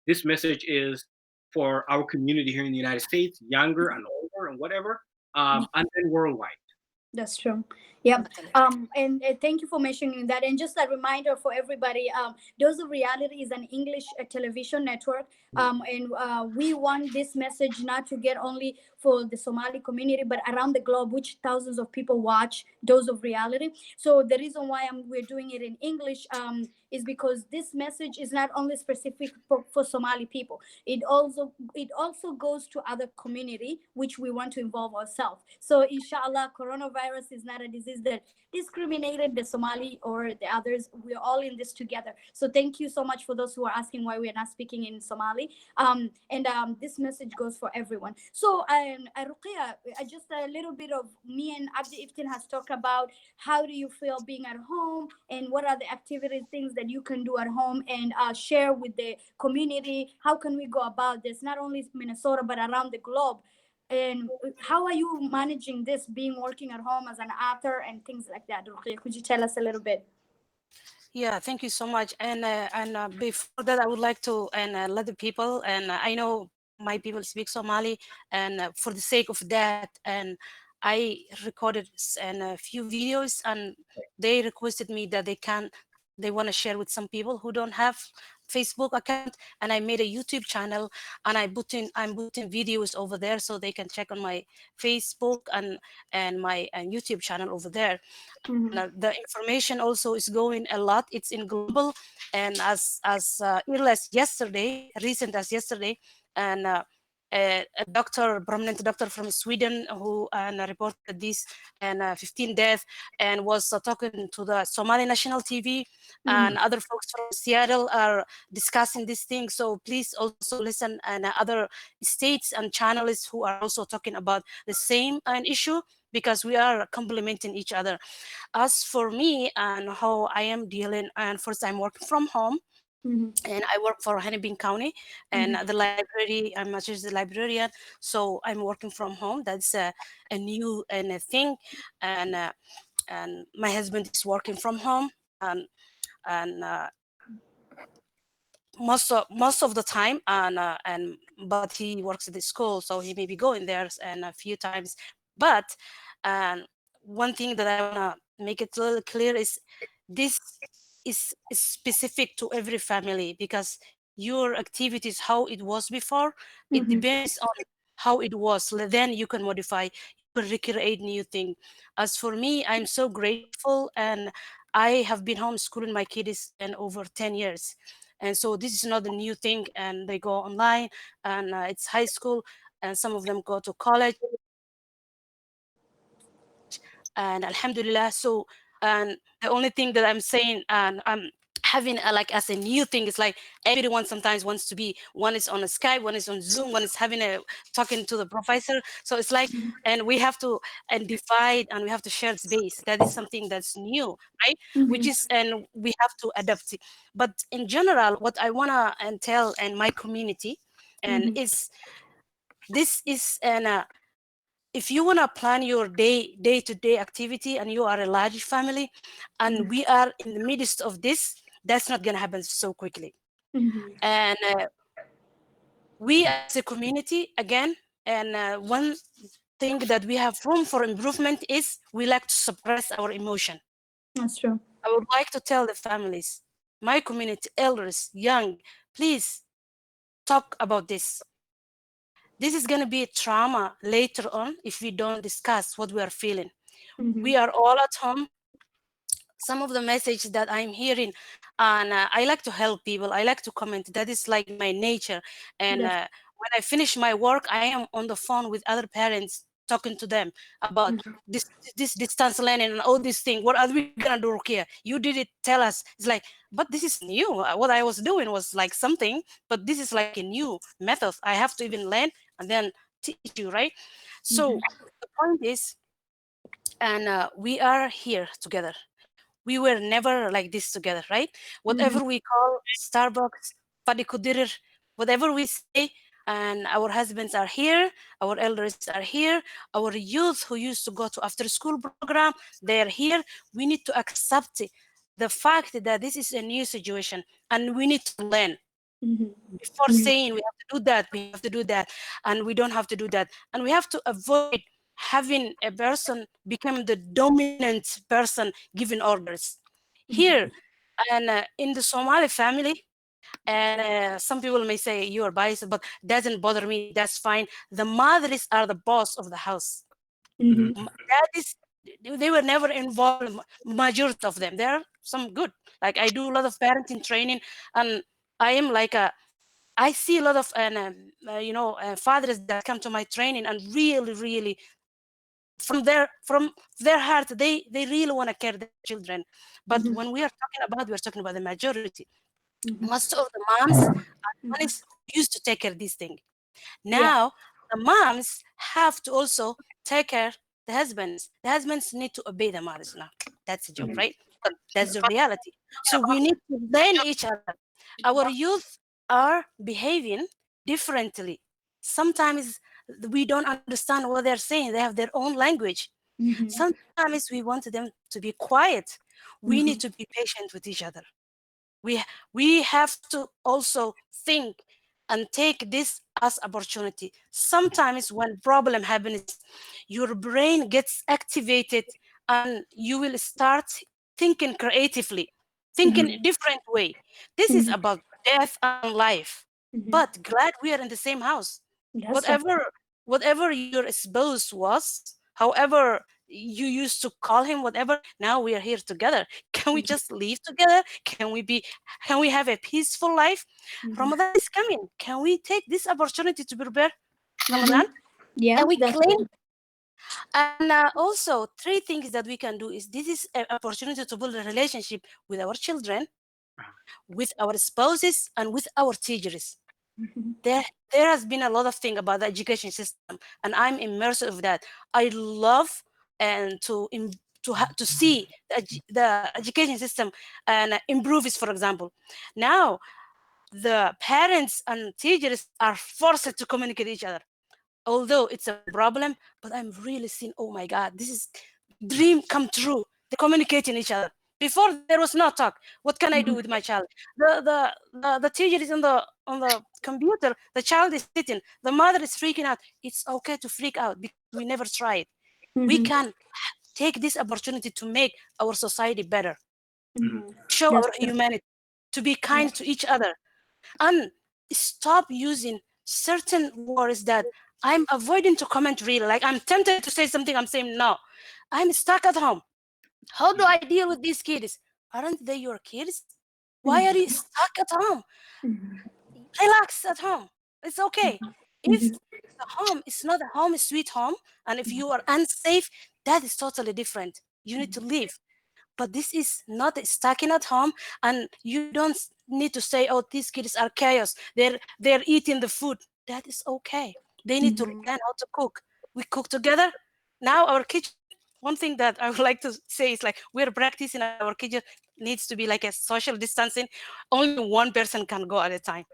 this message is for our community here in the United States, younger and older and whatever, and then worldwide. That's true. Yep. Totally. And thank you for mentioning that. And just a reminder for everybody, Dose of Reality is an English television network. And we want this message not to get only for the Somali community, but around the globe, which thousands of people watch Dose of Reality. So the reason why we're doing it in English is because this message is not only specific for Somali people. It also goes to other community which we want to involve ourselves. So inshallah, coronavirus is not a disease that discriminated the Somali or the others. We're all in this together. So thank you so much for those who are asking why we are not speaking in Somali. And this message goes for everyone. So Ruqia, just a little bit of me and Abdi Iftin has talked about how do you feel being at home and what are the activities, things that you can do at home and share with the community. How can we go about this, not only Minnesota, but around the globe? And how are you managing this, being working at home as an author and things like that? Ruqya, could you tell us a little bit? Yeah, thank you so much. And before that, I would like to let the people, and I know my people speak Somali, and for the sake of that, and I recorded a few videos, and they requested me that they want to share with some people who don't have Facebook account, and I made a YouTube channel, and I'm putting videos over there so they can check on my Facebook and my YouTube channel over there. Mm-hmm. The information also is going a lot. It's in global, and as early as yesterday, recent as yesterday, and a doctor, prominent doctor from Sweden, who reported this and 15 deaths, and was talking to the Somali national TV, Mm-hmm. and other folks from Seattle are discussing this thing. So please also listen, and other states and channels who are also talking about the same issue, because we are complementing each other. As for me and how I am dealing, and first I'm working from home, Mm-hmm. and I work for Hennepin County and the library. I'm a the librarian, so I'm working from home. That's a new and a thing, and my husband is working from home, and most of the time, and but he works at the school, so he may be going there and a few times. But um, one thing that I want to make it a little clear is this is specific to every family, because your activities, how it was before, it Mm-hmm. depends on how it was. Then you can modify, you can recreate new thing. As for me, I'm so grateful, and I have been homeschooling my kids in over 10 years, and so this is not a new thing, and they go online, and it's high school, and some of them go to college, and alhamdulillah. So, and the only thing that I'm saying, and I'm having like as a new thing, is like everyone sometimes wants to be, one is on a Skype, one is on Zoom, one is having a talking to the professor. So it's like, and we have to and divide, and we have to share space. That is something that's new, right? Which Mm-hmm. is, and we have to adapt it. But in general, what I wanna and tell and my community and Mm-hmm. is, this is an if you want to plan your day-to-day activity, and you are a large family, and we are in the midst of this, that's not going to happen so quickly. Mm-hmm. And we as a community, again, and one thing that we have room for improvement is we like to suppress our emotion. That's true. I would like to tell the families, my community, elders, young, please talk about this. This is going to be a trauma later on if we don't discuss what we are feeling. Mm-hmm. We are all at home. Some of the message that I'm hearing, and I like to help people, I like to comment, that is like my nature. And That's when I finish my work, I am on the phone with other parents, talking to them about mm-hmm. this distance learning and all this thing. What are we gonna do, Ruqya? You did it, tell us. It's like, but this is new. What I was doing was like something, but this is like a new method I have to even learn and then teach you, right? So the point is, and we are here together. We were never like this together, right? Mm-hmm. Whatever we call Starbucks, Fadi Kudirir, whatever we say, and our husbands are here, our elders are here, our youth who used to go to after school program, they are here. We need to accept the fact that this is a new situation and we need to learn Mhm. before Mhm. saying we have to do that, we have to do that, and we don't have to do that. And we have to avoid having a person become the dominant person giving orders. Here, and in the Somali family, and some people may say you are biased, but doesn't bother me. That's fine. The mothers are the boss of the house. Mhm. That is, they were never involved. Majority of them. There are some good. Like I do a lot of parenting training, and I am like a. I see a lot of fathers that come to my training and really, really from their heart they really want to care their children. But Mhm. when we're talking about the majority. Mhm. Most of the moms are the Mhm. ones who used to take care of this thing. Yeah. Now the moms have to also take care the husbands. The husbands need to obey the mothers now. That's the joke, Mhm. right? But that's the reality. So we need to learn each other. Our youth are behaving differently. Sometimes we don't understand what they're saying. They have their own language. Mhm. Sometimes we want them to be quiet. We need Mhm. to be patient with each other. We have to also think and take this as opportunity. Sometimes when problem happens, your brain gets activated and you will start thinking creatively, thinking a Mhm. different way. This is Mhm. about death and life. Mhm. But glad we are in the same house. That's right. Whatever your spouse was, however you used to call him, whatever, now we are here together. Can we Mhm. just live together? Can we have a peaceful life? Mhm. Ramadan is coming. Can we take this opportunity to prepare Ramadan? Mhm. Yeah, Can we that's clean? right. And also, three things that we can do is this is an opportunity to build a relationship with our children, with our spouses, and with our teachers. Mhm. There has been a lot of thing about the education system, and I'm immersed of that. I love and to see the education system and improve it. For example, now the parents and teachers are forced to communicate each other, although it's a problem. But I'm really seeing, oh my god, this is dream come true. They're communicating each other. Before there was no talk. What can I do Mhm. with my child? The teacher is on the computer. The child is sitting. The mother is freaking out. It's okay to freak out because we never tried. We Mhm. can take this opportunity to make our society better, Mhm. show That's our right. humanity, to be Yeah. kind to each other, and stop using certain words that I'm avoiding to comment really. Like I'm tempted to say something, I'm saying no. I'm stuck at home. How do I deal with these kids? Aren't they your kids? Why are you Mhm. stuck at home? Mhm. Relax at home. It's okay. If Mhm. the home is not a home sweet home, and if you are unsafe, that is totally different. You need to leave. But this is not stacking at home, and you don't need to say, oh, these kids are chaos, they're eating the food. That is okay. They need to Mhm. learn how to cook. We cook together. Now our kitchen, one thing that I would like to say is like we're practicing our kitchen needs to be like a social distancing. Only one person can go at a time,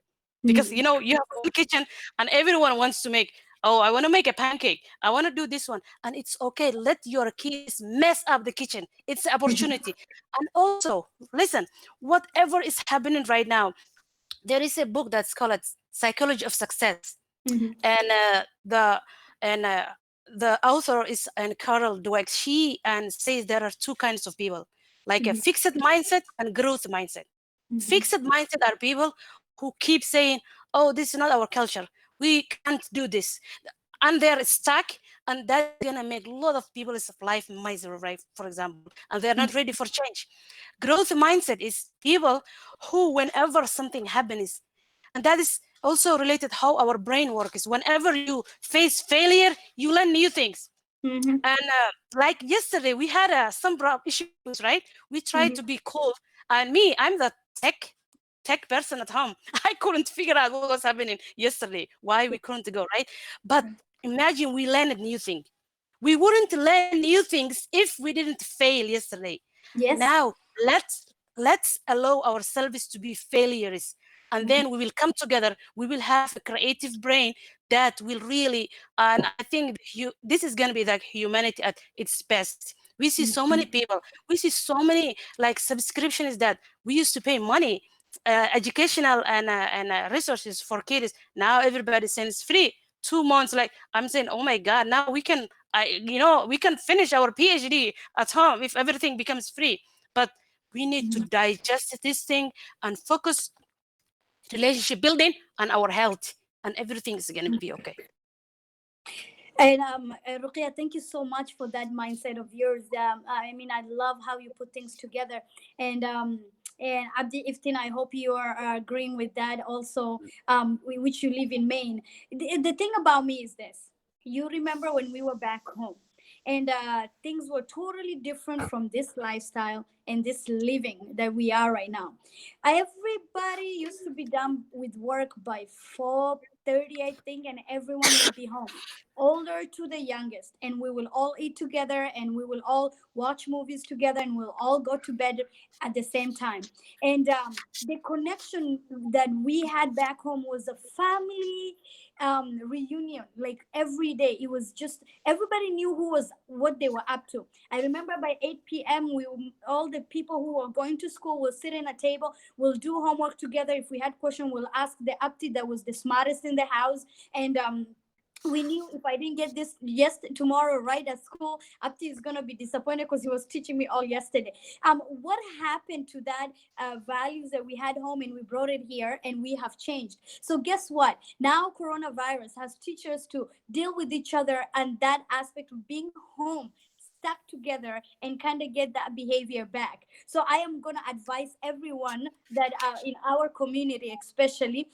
because Mhm. you have one kitchen and everyone wants to make, oh, I want to make a pancake, I want to do this one. And it's okay, let your kids mess up the kitchen. It's an Mhm. opportunity. And also listen, whatever is happening right now, there is a book that's called Psychology of Success. Mhm. And the author is and Carol Dweck. She and says there are two kinds of people, like a Mhm. fixed mindset and growth mindset. Mhm. Fixed mindset are people who keep saying, oh, this is not our culture, we can't do this, and they're stuck. And that is going to make a lot of people's life miserable, right, for example, and they're not ready for change. Growth mindset is people who, whenever something happens, and that is also related how our brain works. Whenever you face failure, you learn new things. Mhm. And like yesterday, we had some issues, right? We tried to be Mhm. cool. And me, I'm the tech person at home. I couldn't figure out what was happening yesterday, why we couldn't go, right? But imagine we learned a new thing. We wouldn't learn new things if we didn't fail yesterday. Yes. Now let's allow ourselves to be failures. and then we will come together. We will have a creative brain that will really, and I think this is going to be like humanity at its best. We see so many people, we see so many like subscriptions that we used to pay money, educational and resources for kids. Now everybody sends free 2 months. Like I'm saying, oh my God, now we can, we can finish our PhD at home if everything becomes free. But we need to digest this thing and focus relationship building and our health, and everything is going to be okay. And Ruqia, thank you so much for that mindset of yours. I mean, I love how you put things together. And Abdi, Iftin, I hope you are agreeing with that also, which you live in Maine. The thing about me is this. You remember when we were back home, and things were totally different from this lifestyle and this living that we are right now. Everybody used to be done with work by 4:30, I think, and everyone will be home, older to the youngest, and we will all eat together, and we will all watch movies together, and we'll all go to bed at the same time. And the connection that we had back home was a family reunion. Like every day, it was just everybody knew who was what they were up to. I remember by 8 p.m. All the people who were going to school will sit in a table, we'll do homework together. If we had question, we'll ask the Abdi that was the smartest in the house. And we knew if I didn't get this tomorrow right at school, Abdi is gonna be disappointed because he was teaching me all yesterday. What happened to that values that we had home, and we brought it here, and we have changed. So guess what? Now coronavirus has teachers to deal with each other, and that aspect of being home, stuck together, and kind of get that behavior back. So I am going to advise everyone that in our community especially,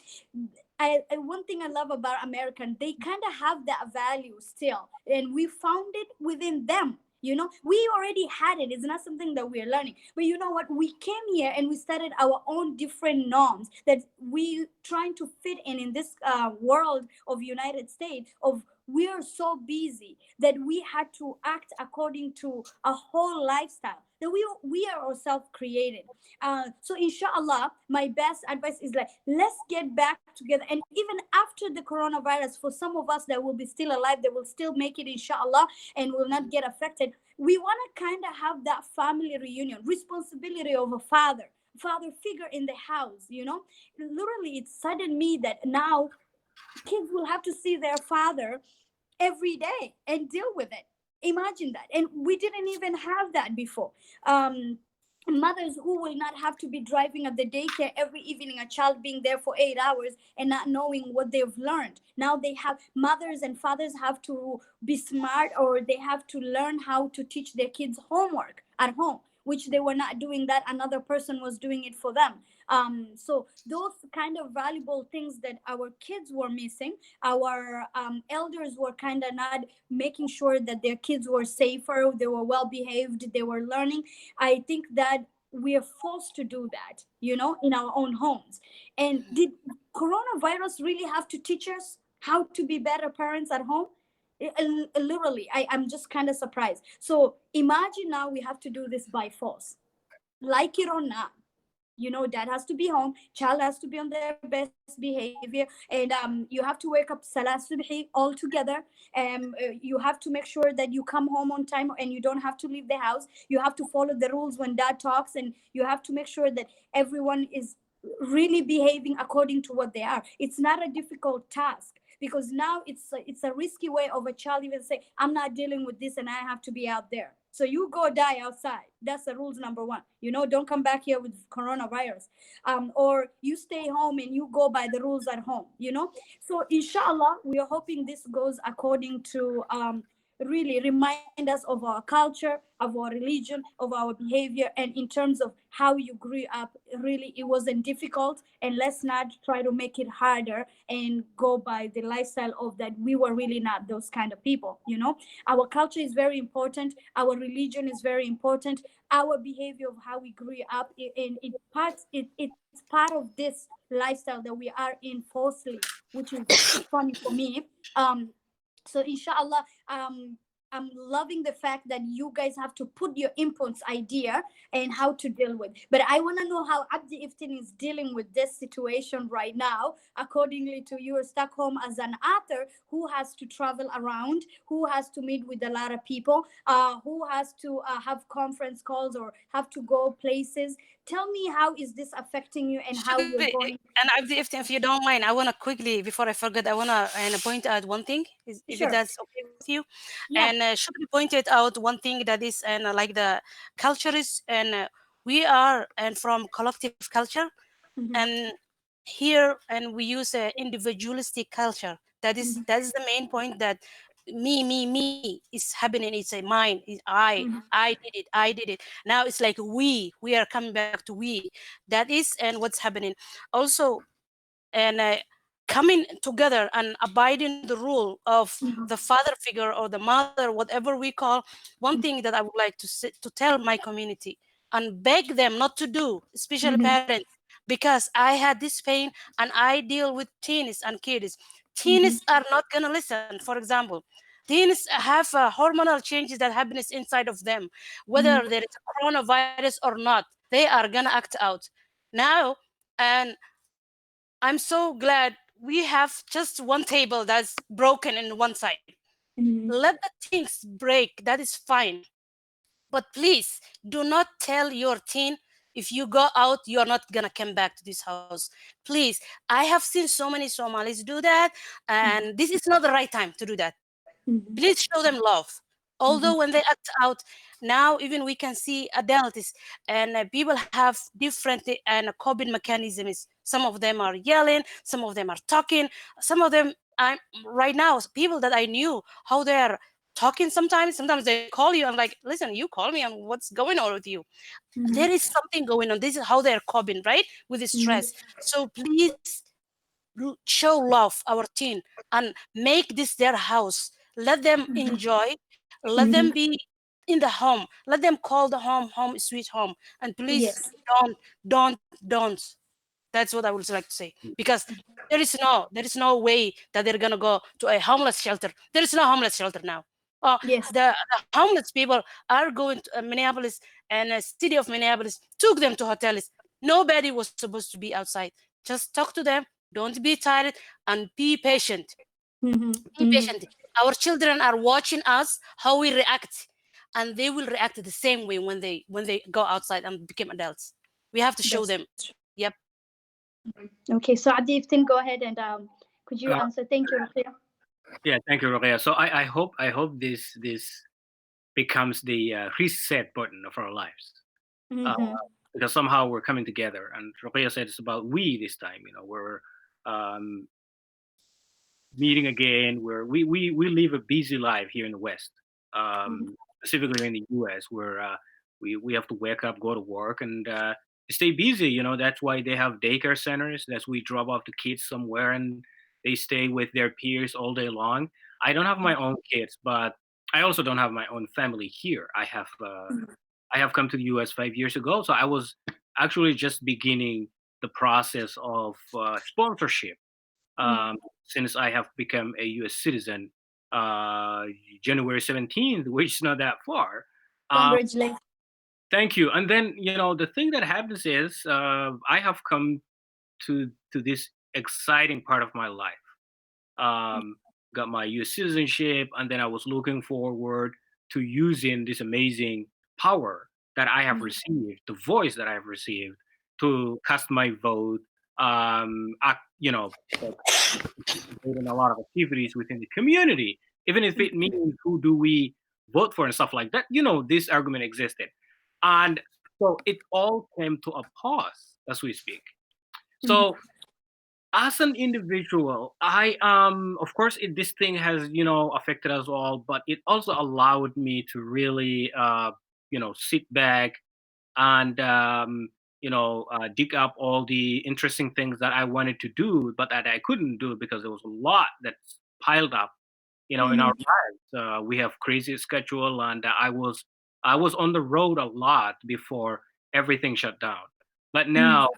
one thing I love about American, they kind of have that value still, and we found it within them. You know, we already had it. It's not something that we're learning. But you know what? We came here and we started our own different norms that we trying to fit in this world of United States of we are so busy that we had to act according to a whole lifestyle that we are ourselves created. So inshallah, my best advice is like, let's get back together. And even after the coronavirus, for some of us that will be still alive, they will still make it, inshallah, and will not get affected. We want to kind of have that family reunion, responsibility of a father figure in the house. You know, literally, it saddened me that now kids will have to see their father every day and deal with it. Imagine that. And we didn't even have that before. Mothers who will not have to be driving at the daycare every evening, a child being there for 8 hours and not knowing what they've learned. Now they have mothers and fathers have to be smart, or they have to learn how to teach their kids homework at home, which they were not doing that. Another person was doing it for them. So those kind of valuable things that our kids were missing, our elders were kind of not making sure that their kids were safer, they were well behaved, they were learning. I think that we are forced to do that, you know, in our own homes. And did coronavirus really have to teach us how to be better parents at home? Literally, I'm just kind of surprised. So imagine now we have to do this by force, like it or not. You know, dad has to be home, child has to be on their best behavior, and you have to wake up salah subhi all together. You have to make sure that you come home on time and you don't have to leave the house. You have to follow the rules when dad talks, and you have to make sure that everyone is really behaving according to what they are. It's not a difficult task, because now it's a risky way of a child even say, I'm not dealing with this and I have to be out there. So you go die outside. That's the rules number one. You know, don't come back here with coronavirus. Or you stay home and you go by the rules at home, you know. So inshallah, we are hoping this goes according to really remind us of our culture, of our religion, of our behavior, and in terms of how you grew up. Really, it wasn't difficult, and let's not try to make it harder and go by the lifestyle of that. We were really not those kind of people, you know. Our culture is very important, our religion is very important, our behavior of how we grew up, and it's part of this lifestyle that we are in falsely, which is funny for me. So inshallah, I'm loving the fact that you guys have to put your inputs, idea, and how to deal with. But I want to know how Abdi Iftin is dealing with this situation right now, accordingly to you, stuck home as an author who has to travel around, who has to meet with a lot of people, who has to have conference calls or have to go places. Tell me, how is this affecting you and how you're Shukri, going? and Abdi, if you don't mind, I want to quickly, before I forget, I want to point out one thing, if Sure. that's okay with you. Yeah. And Shukri pointed out one thing that is, and like the culture is, and we are, and from collective culture, Mm-hmm. and here, and we use a individualistic culture. That is the main point, that me is happening. It's a mine. Mm-hmm. I did it. Now it's like we are coming back to we. That is, and what's happening also, and coming together and abiding the rule of the father figure or the mother, whatever we call. One thing that I would like to tell my community and beg them not to do, especially Mm-hmm. parents, because I had this pain and I deal with teens and kids. Mm-hmm. Teens are not gonna listen. For example, teens have hormonal changes that happens inside of them, whether there is a coronavirus or not. They are gonna act out now. And I'm so glad we have just one table that's broken in one side. Mm-hmm. Let the things break, that is fine. But please do not tell your teen, if you go out, you are not gonna come back to this house. Please, I have seen so many Somalis do that, and this is not the right time to do that. Mm-hmm. Please show them love. Mm-hmm. Although when they act out, now even we can see adults and people have different coping mechanisms. Some of them are yelling, some of them are talking, some of them, I'm right now, people that I knew, how they are talking. Sometimes they call you and like, listen, you call me, and what's going on with you? There is something going on. This is how they're coping, right, with the Mm-hmm. stress. So please show love our teen and make this their house. Let them enjoy, let them Mm-hmm. be in the home, let them call the home sweet home. And please Yes. don't. That's what I would like to say, because there is no way that they're gonna go to a homeless shelter. There is no homeless shelter now. Yes. The homeless people are going to Minneapolis, and city of Minneapolis took them to hotels. Nobody was supposed to be outside. Just talk to them. Don't be tired, and be patient. Mm-hmm. Be Mm-hmm. patient. Our children are watching us how we react, and they will react the same way when they go outside and become adults. We have to show That's them. Yep. okay. So Adi, if then go ahead and could you Uh, answer? Thank you, Ruqia. yeah, thank you, Ruqia. So I hope this becomes the reset button of our lives, uh, Mm-hmm. because somehow we're coming together. And Ruqia said it's about we this time. We're um, meeting again. We live a busy life here in the West, specifically in the U.S., where we have to wake up, go to work, and stay busy. That's why they have daycare centers. That's we drop off the kids somewhere, and they stay with their peers all day long. I don't have my own kids, but I also don't have my own family here. I have come to the U.S. 5 years ago, so I was actually just beginning the process of sponsorship, Mm-hmm. since I have become a U.S. citizen, uh, January 17th, which is not that far. Um, Congratulations. Thank you. And then, the thing that happens is I have come to this exciting part of my life. Um, got my U.S. citizenship, and then I was looking forward to using this amazing power that I have received, the voice that I have received, to cast my vote. Act, participate in a lot of activities within the community, even if it means who do we vote for and stuff like that. This argument existed. And so it all came to a pause as we speak. So as an individual, of course, this thing has, affected us all, but it also allowed me to really, sit back and dig up all the interesting things that I wanted to do, but that I couldn't do because there was a lot that's piled up, in our Mm-hmm. lives. We have crazy schedule, and I was on the road a lot before everything shut down. But now,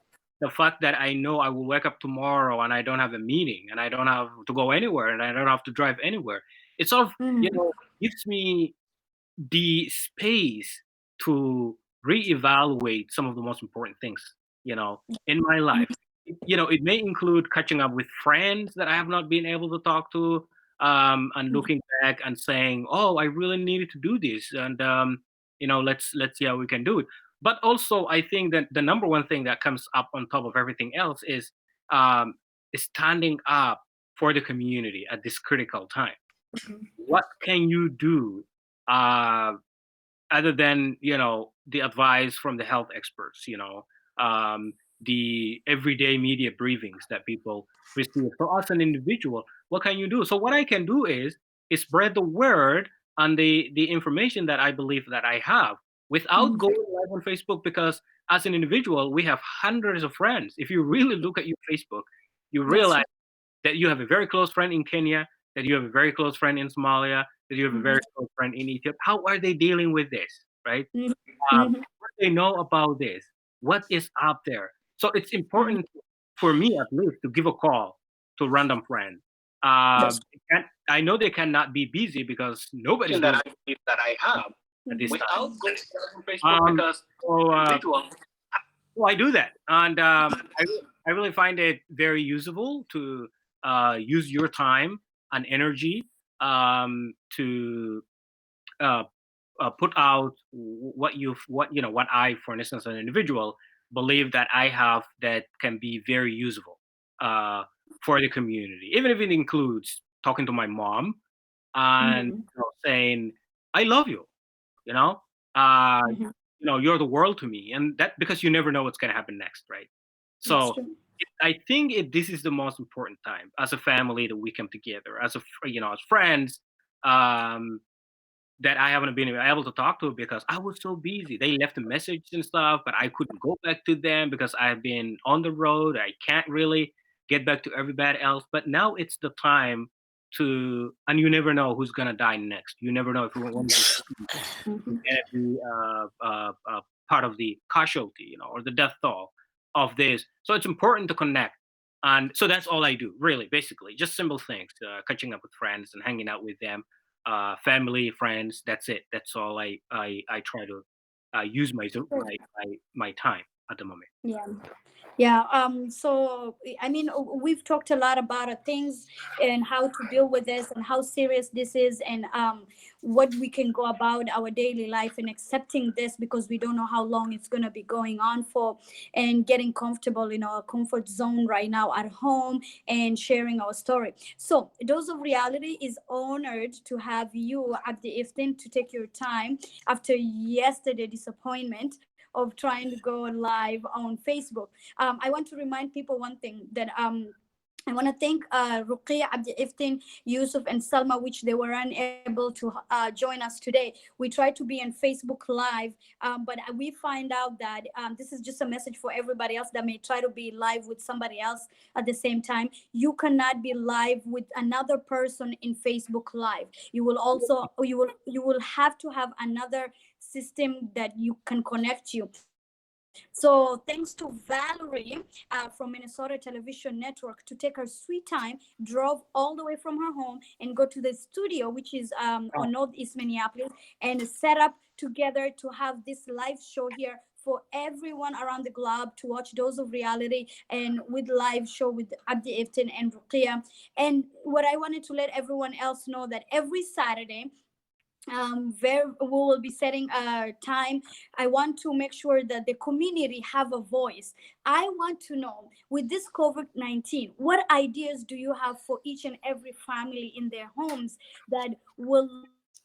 the fact that I know I will wake up tomorrow and I don't have a meeting and I don't have to go anywhere and I don't have to drive anywhere, It sort of, Mm-hmm. gives me the space to reevaluate some of the most important things, in my life. It may include catching up with friends that I have not been able to talk to, and looking back and saying, "Oh, I really needed to do this," and let's see how we can do it. But also, I think that the number one thing that comes up on top of everything else um, is standing up for the community at this critical time. What can you do? Uh, Other than the advice from the health experts, the everyday media briefings that people receive. So as an individual, what can you do? So what I can do is spread the word and the information that I believe that I have without Mm-hmm. going live on Facebook, because as an individual we have hundreds of friends. If you really look at your Facebook, you That's realize true. that you have a very close friend in Kenya, that you have a very close friend in Somalia, that you have a Mm-hmm. very close friend in Ethiopia. How are they dealing with this, right? Mm-hmm. What do they know about this? What is up there? So it's Mm-hmm. important for me, at least, to give a call to random friends. That's I know they cannot be busy because nobody's that doing I believe that I have at this time. without going on Facebook Um, because so, individual. so I do that, and I really find it very usable to use your time and energy to uh, put out what I, for instance, an individual, believe that I have that can be very usable uh, for the community, even if it includes talking to my mom and Mm-hmm. saying I love you. You know, uh, Mm-hmm. you're the world to me, and that because you never know what's going to happen next, right? That's So true. I think this is the most important time as a family that we come together, as friends. Um, that I haven't been able to talk to because I was so busy. They left a message and stuff, but I couldn't go back to them because I've been on the road. I can't really get back to everybody else. But now it's the time and you never know who's gonna die next. You never know if one of you Mm-hmm. gonna be part of the casualty, or the death toll of this. So it's important to connect. And so that's all I do, really, basically, just simple things, catching up with friends and hanging out with them, family, friends. That's it. That's all I try to use my time at the moment. Yeah. Yeah. So I mean, we've talked a lot about things and how to deal with this and how serious this is, and what we can go about our daily life and accepting this because we don't know how long it's gonna be going on for, and getting comfortable in our comfort zone right now at home and sharing our story. So Dose of Reality is honored to have you, Abdi Iftin, to take your time after yesterday disappointment of trying to go live on Facebook. I want to remind people one thing that I want to thank Ruqia, Abdi Iftin, Yusuf, and Salma, which they were unable to join us today. We tried to be on Facebook Live, but we find out that this is just a message for everybody else that may try to be live with somebody else at the same time. You cannot be live with another person in Facebook Live. You will have to have another system that you can connect you. So thanks to Valerie from Minnesota Television Network to take her sweet time, drove all the way from her home and go to the studio, which is on Northeast Minneapolis, and set up together to have this live show here for everyone around the globe to watch Dose of Reality, and with live show with Abdi Iftin and Ruqia. And what I wanted to let everyone else know that every Saturday, where we will be setting a time, I want to make sure that the community have a voice. I want to know, with this COVID-19, what ideas do you have for each and every family in their homes that will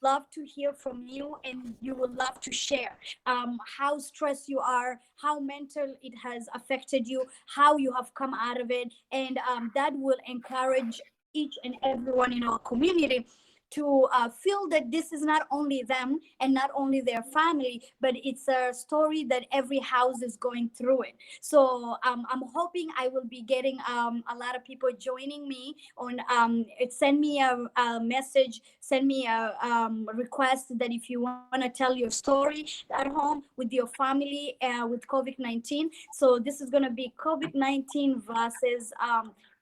love to hear from you, and you will love to share how stressed you are, how mental it has affected you, how you have come out of it, and that will encourage each and everyone in our community to feel that this is not only them and not only their family, but it's a story that every house is going through it. So I'm hoping I will be getting a lot of people joining me on send me a message, send me a request that if you want to tell your story at home with your family with COVID-19. So this is going to be COVID-19 versus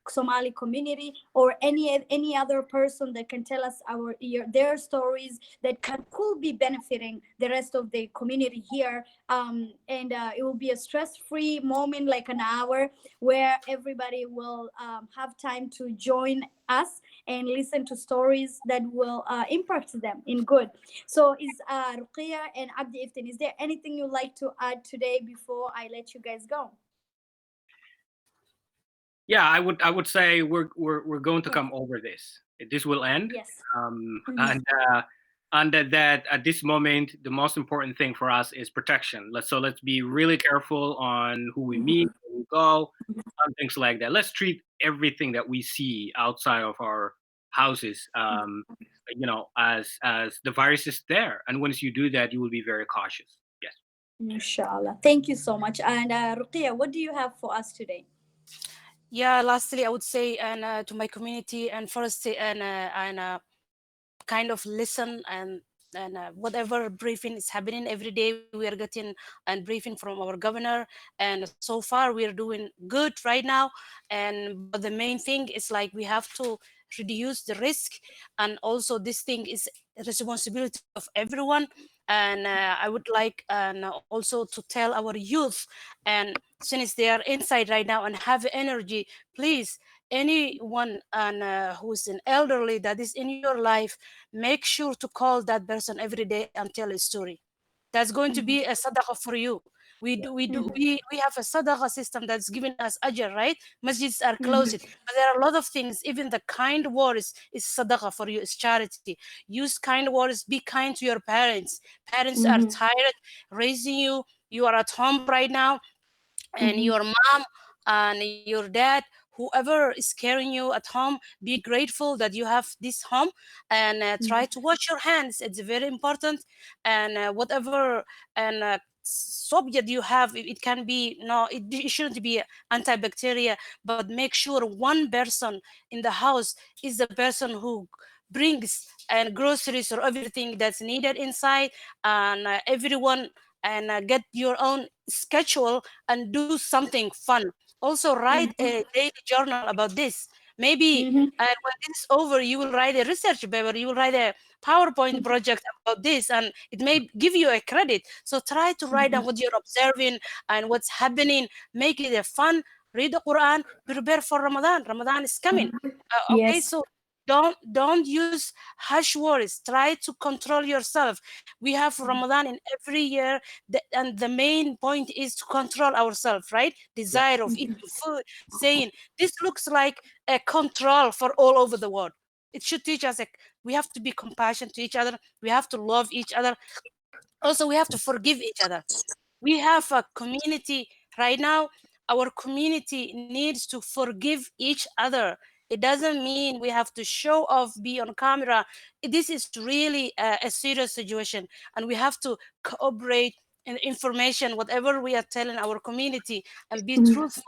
Somali community, or any other person that can tell us their stories that could be benefiting the rest of the community here. And it will be a stress-free moment, like an hour, where everybody will have time to join us and listen to stories that will impact them in good. So is Ruqia and Abdi, Iftin, is there anything you'd like to add today before I let you guys go? Yeah, I would say we're going to come over this. This will end. Yes. And that at this moment the most important thing for us is protection. Let's be really careful on who we meet, where we go, and things like that. Let's treat everything that we see outside of our houses, as the virus is there. And once you do that, you will be very cautious. Yes. Inshallah. Thank you so much. And Ruqia, what do you have for us today? Yeah, lastly, I would say, and to my community, and first, kind of listen, and whatever briefing is happening every day, we are getting and briefing from our governor, and so far we are doing good right now. And but the main thing is like we have to reduce the risk, and also this thing is responsibility of everyone. And I would like and also to tell our youth, and since they are inside right now and have energy, please, anyone and who's an elderly that is in your life, make sure to call that person every day and tell a story. That's going to be a sadaqah for you. We have a sadaqah system that's giving us ajr, right? Masjids are closed, but there are a lot of things. Even the kind words is sadaqah for you, is charity. Use kind words. Be kind to your parents. Parents are tired raising you. You are at home right now, and your mom and your dad, whoever is carrying you at home, be grateful that you have this home, and try to wash your hands. It's very important. And whatever and soap that you have, it can be, no, it shouldn't be antibacterial, but make sure one person in the house is the person who brings and groceries or everything that's needed inside. And everyone and get your own schedule and do something fun. Also write a daily journal about this. Maybe when this is over, you will write a research paper, you will write a PowerPoint project about this, and it may give you a credit. So try to write down what you're observing and what's happening. Make it a fun. Read the Quran. Prepare for Ramadan. Ramadan is coming. Okay, Yes. so don't use harsh words. Try to control yourself. We have Ramadan in every year, and the main point is to control ourselves, right? Desire of eating food, saying this looks like a control for all over the world. It should teach us like we have to be compassionate to each other. We have to love each other. Also, we have to forgive each other. We have a community right now. Our community needs to forgive each other. It doesn't mean we have to show off, be on camera. This is really a serious situation, and we have to cooperate in information, whatever we are telling our community, and be truthful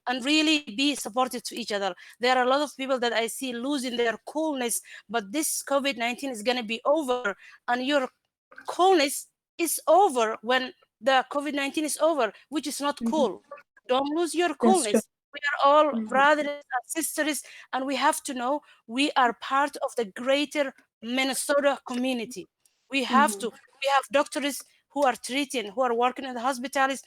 and really be supportive to each other. There are a lot of people that I see losing their coolness, but this COVID-19 is going to be over, and your coolness is over when the COVID-19 is over, which is not cool. Don't lose your That's true. coolness. We are all brothers and sisters, and we have to know we are part of the greater Minnesota community. We have to. We have doctors who are treating, who are working in the hospitals.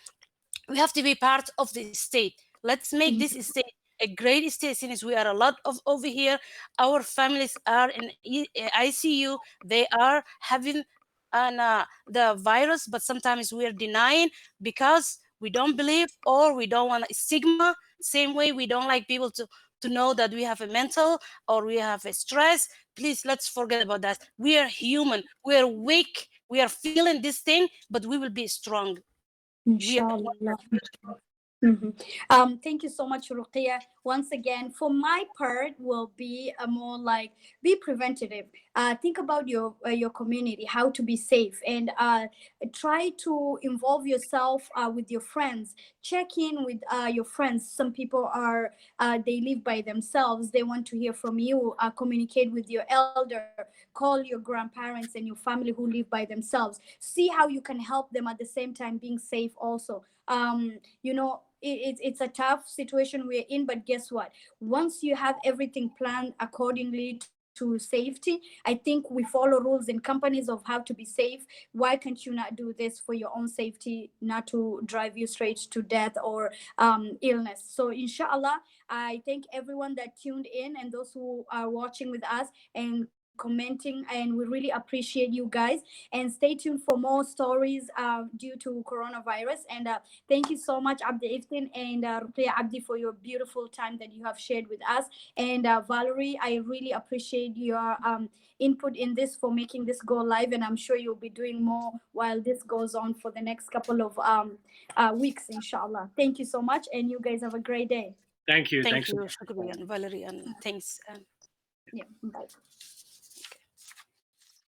We have to be part of the state. Let's make this state a great state, since we are a lot of over here. Our families are in ICU. They are having the virus, but sometimes we are denying because we don't believe, or we don't want stigma. Same way we don't like people to know that we have a mental or we have a stress. Please, let's forget about that. We are human. We are weak. We are feeling this thing, but we will be strong. We are Inshallah. Thank you so much, Ruqia. Once again, for my part, will be a more like be preventative. Think about your community, how to be safe, and try to involve yourself with your friends. Check in with your friends. Some people are they live by themselves. They want to hear from you. Communicate with your elder. Call your grandparents and your family who live by themselves. See how you can help them at the same time being safe also. you know, it's a tough situation we're in, but guess what? Once you have everything planned accordingly to safety, I think we follow rules in companies of how to be safe. Why can't you not do this for your own safety, not to drive you straight to death or illness? So inshallah, I thank everyone that tuned in and those who are watching with us and commenting, and we really appreciate you guys. And stay tuned for more stories due to coronavirus. And thank you so much, Abdi Iftin and Ruqia Abdi, for your beautiful time that you have shared with us. And Valerie, I really appreciate your input in this for making this go live. And I'm sure you'll be doing more while this goes on for the next couple of weeks, inshallah. Thank you so much. And you guys have a great day. Thank you. Thank Thanks so you, much. Shukri and Valerie, and thanks. Yeah, bye.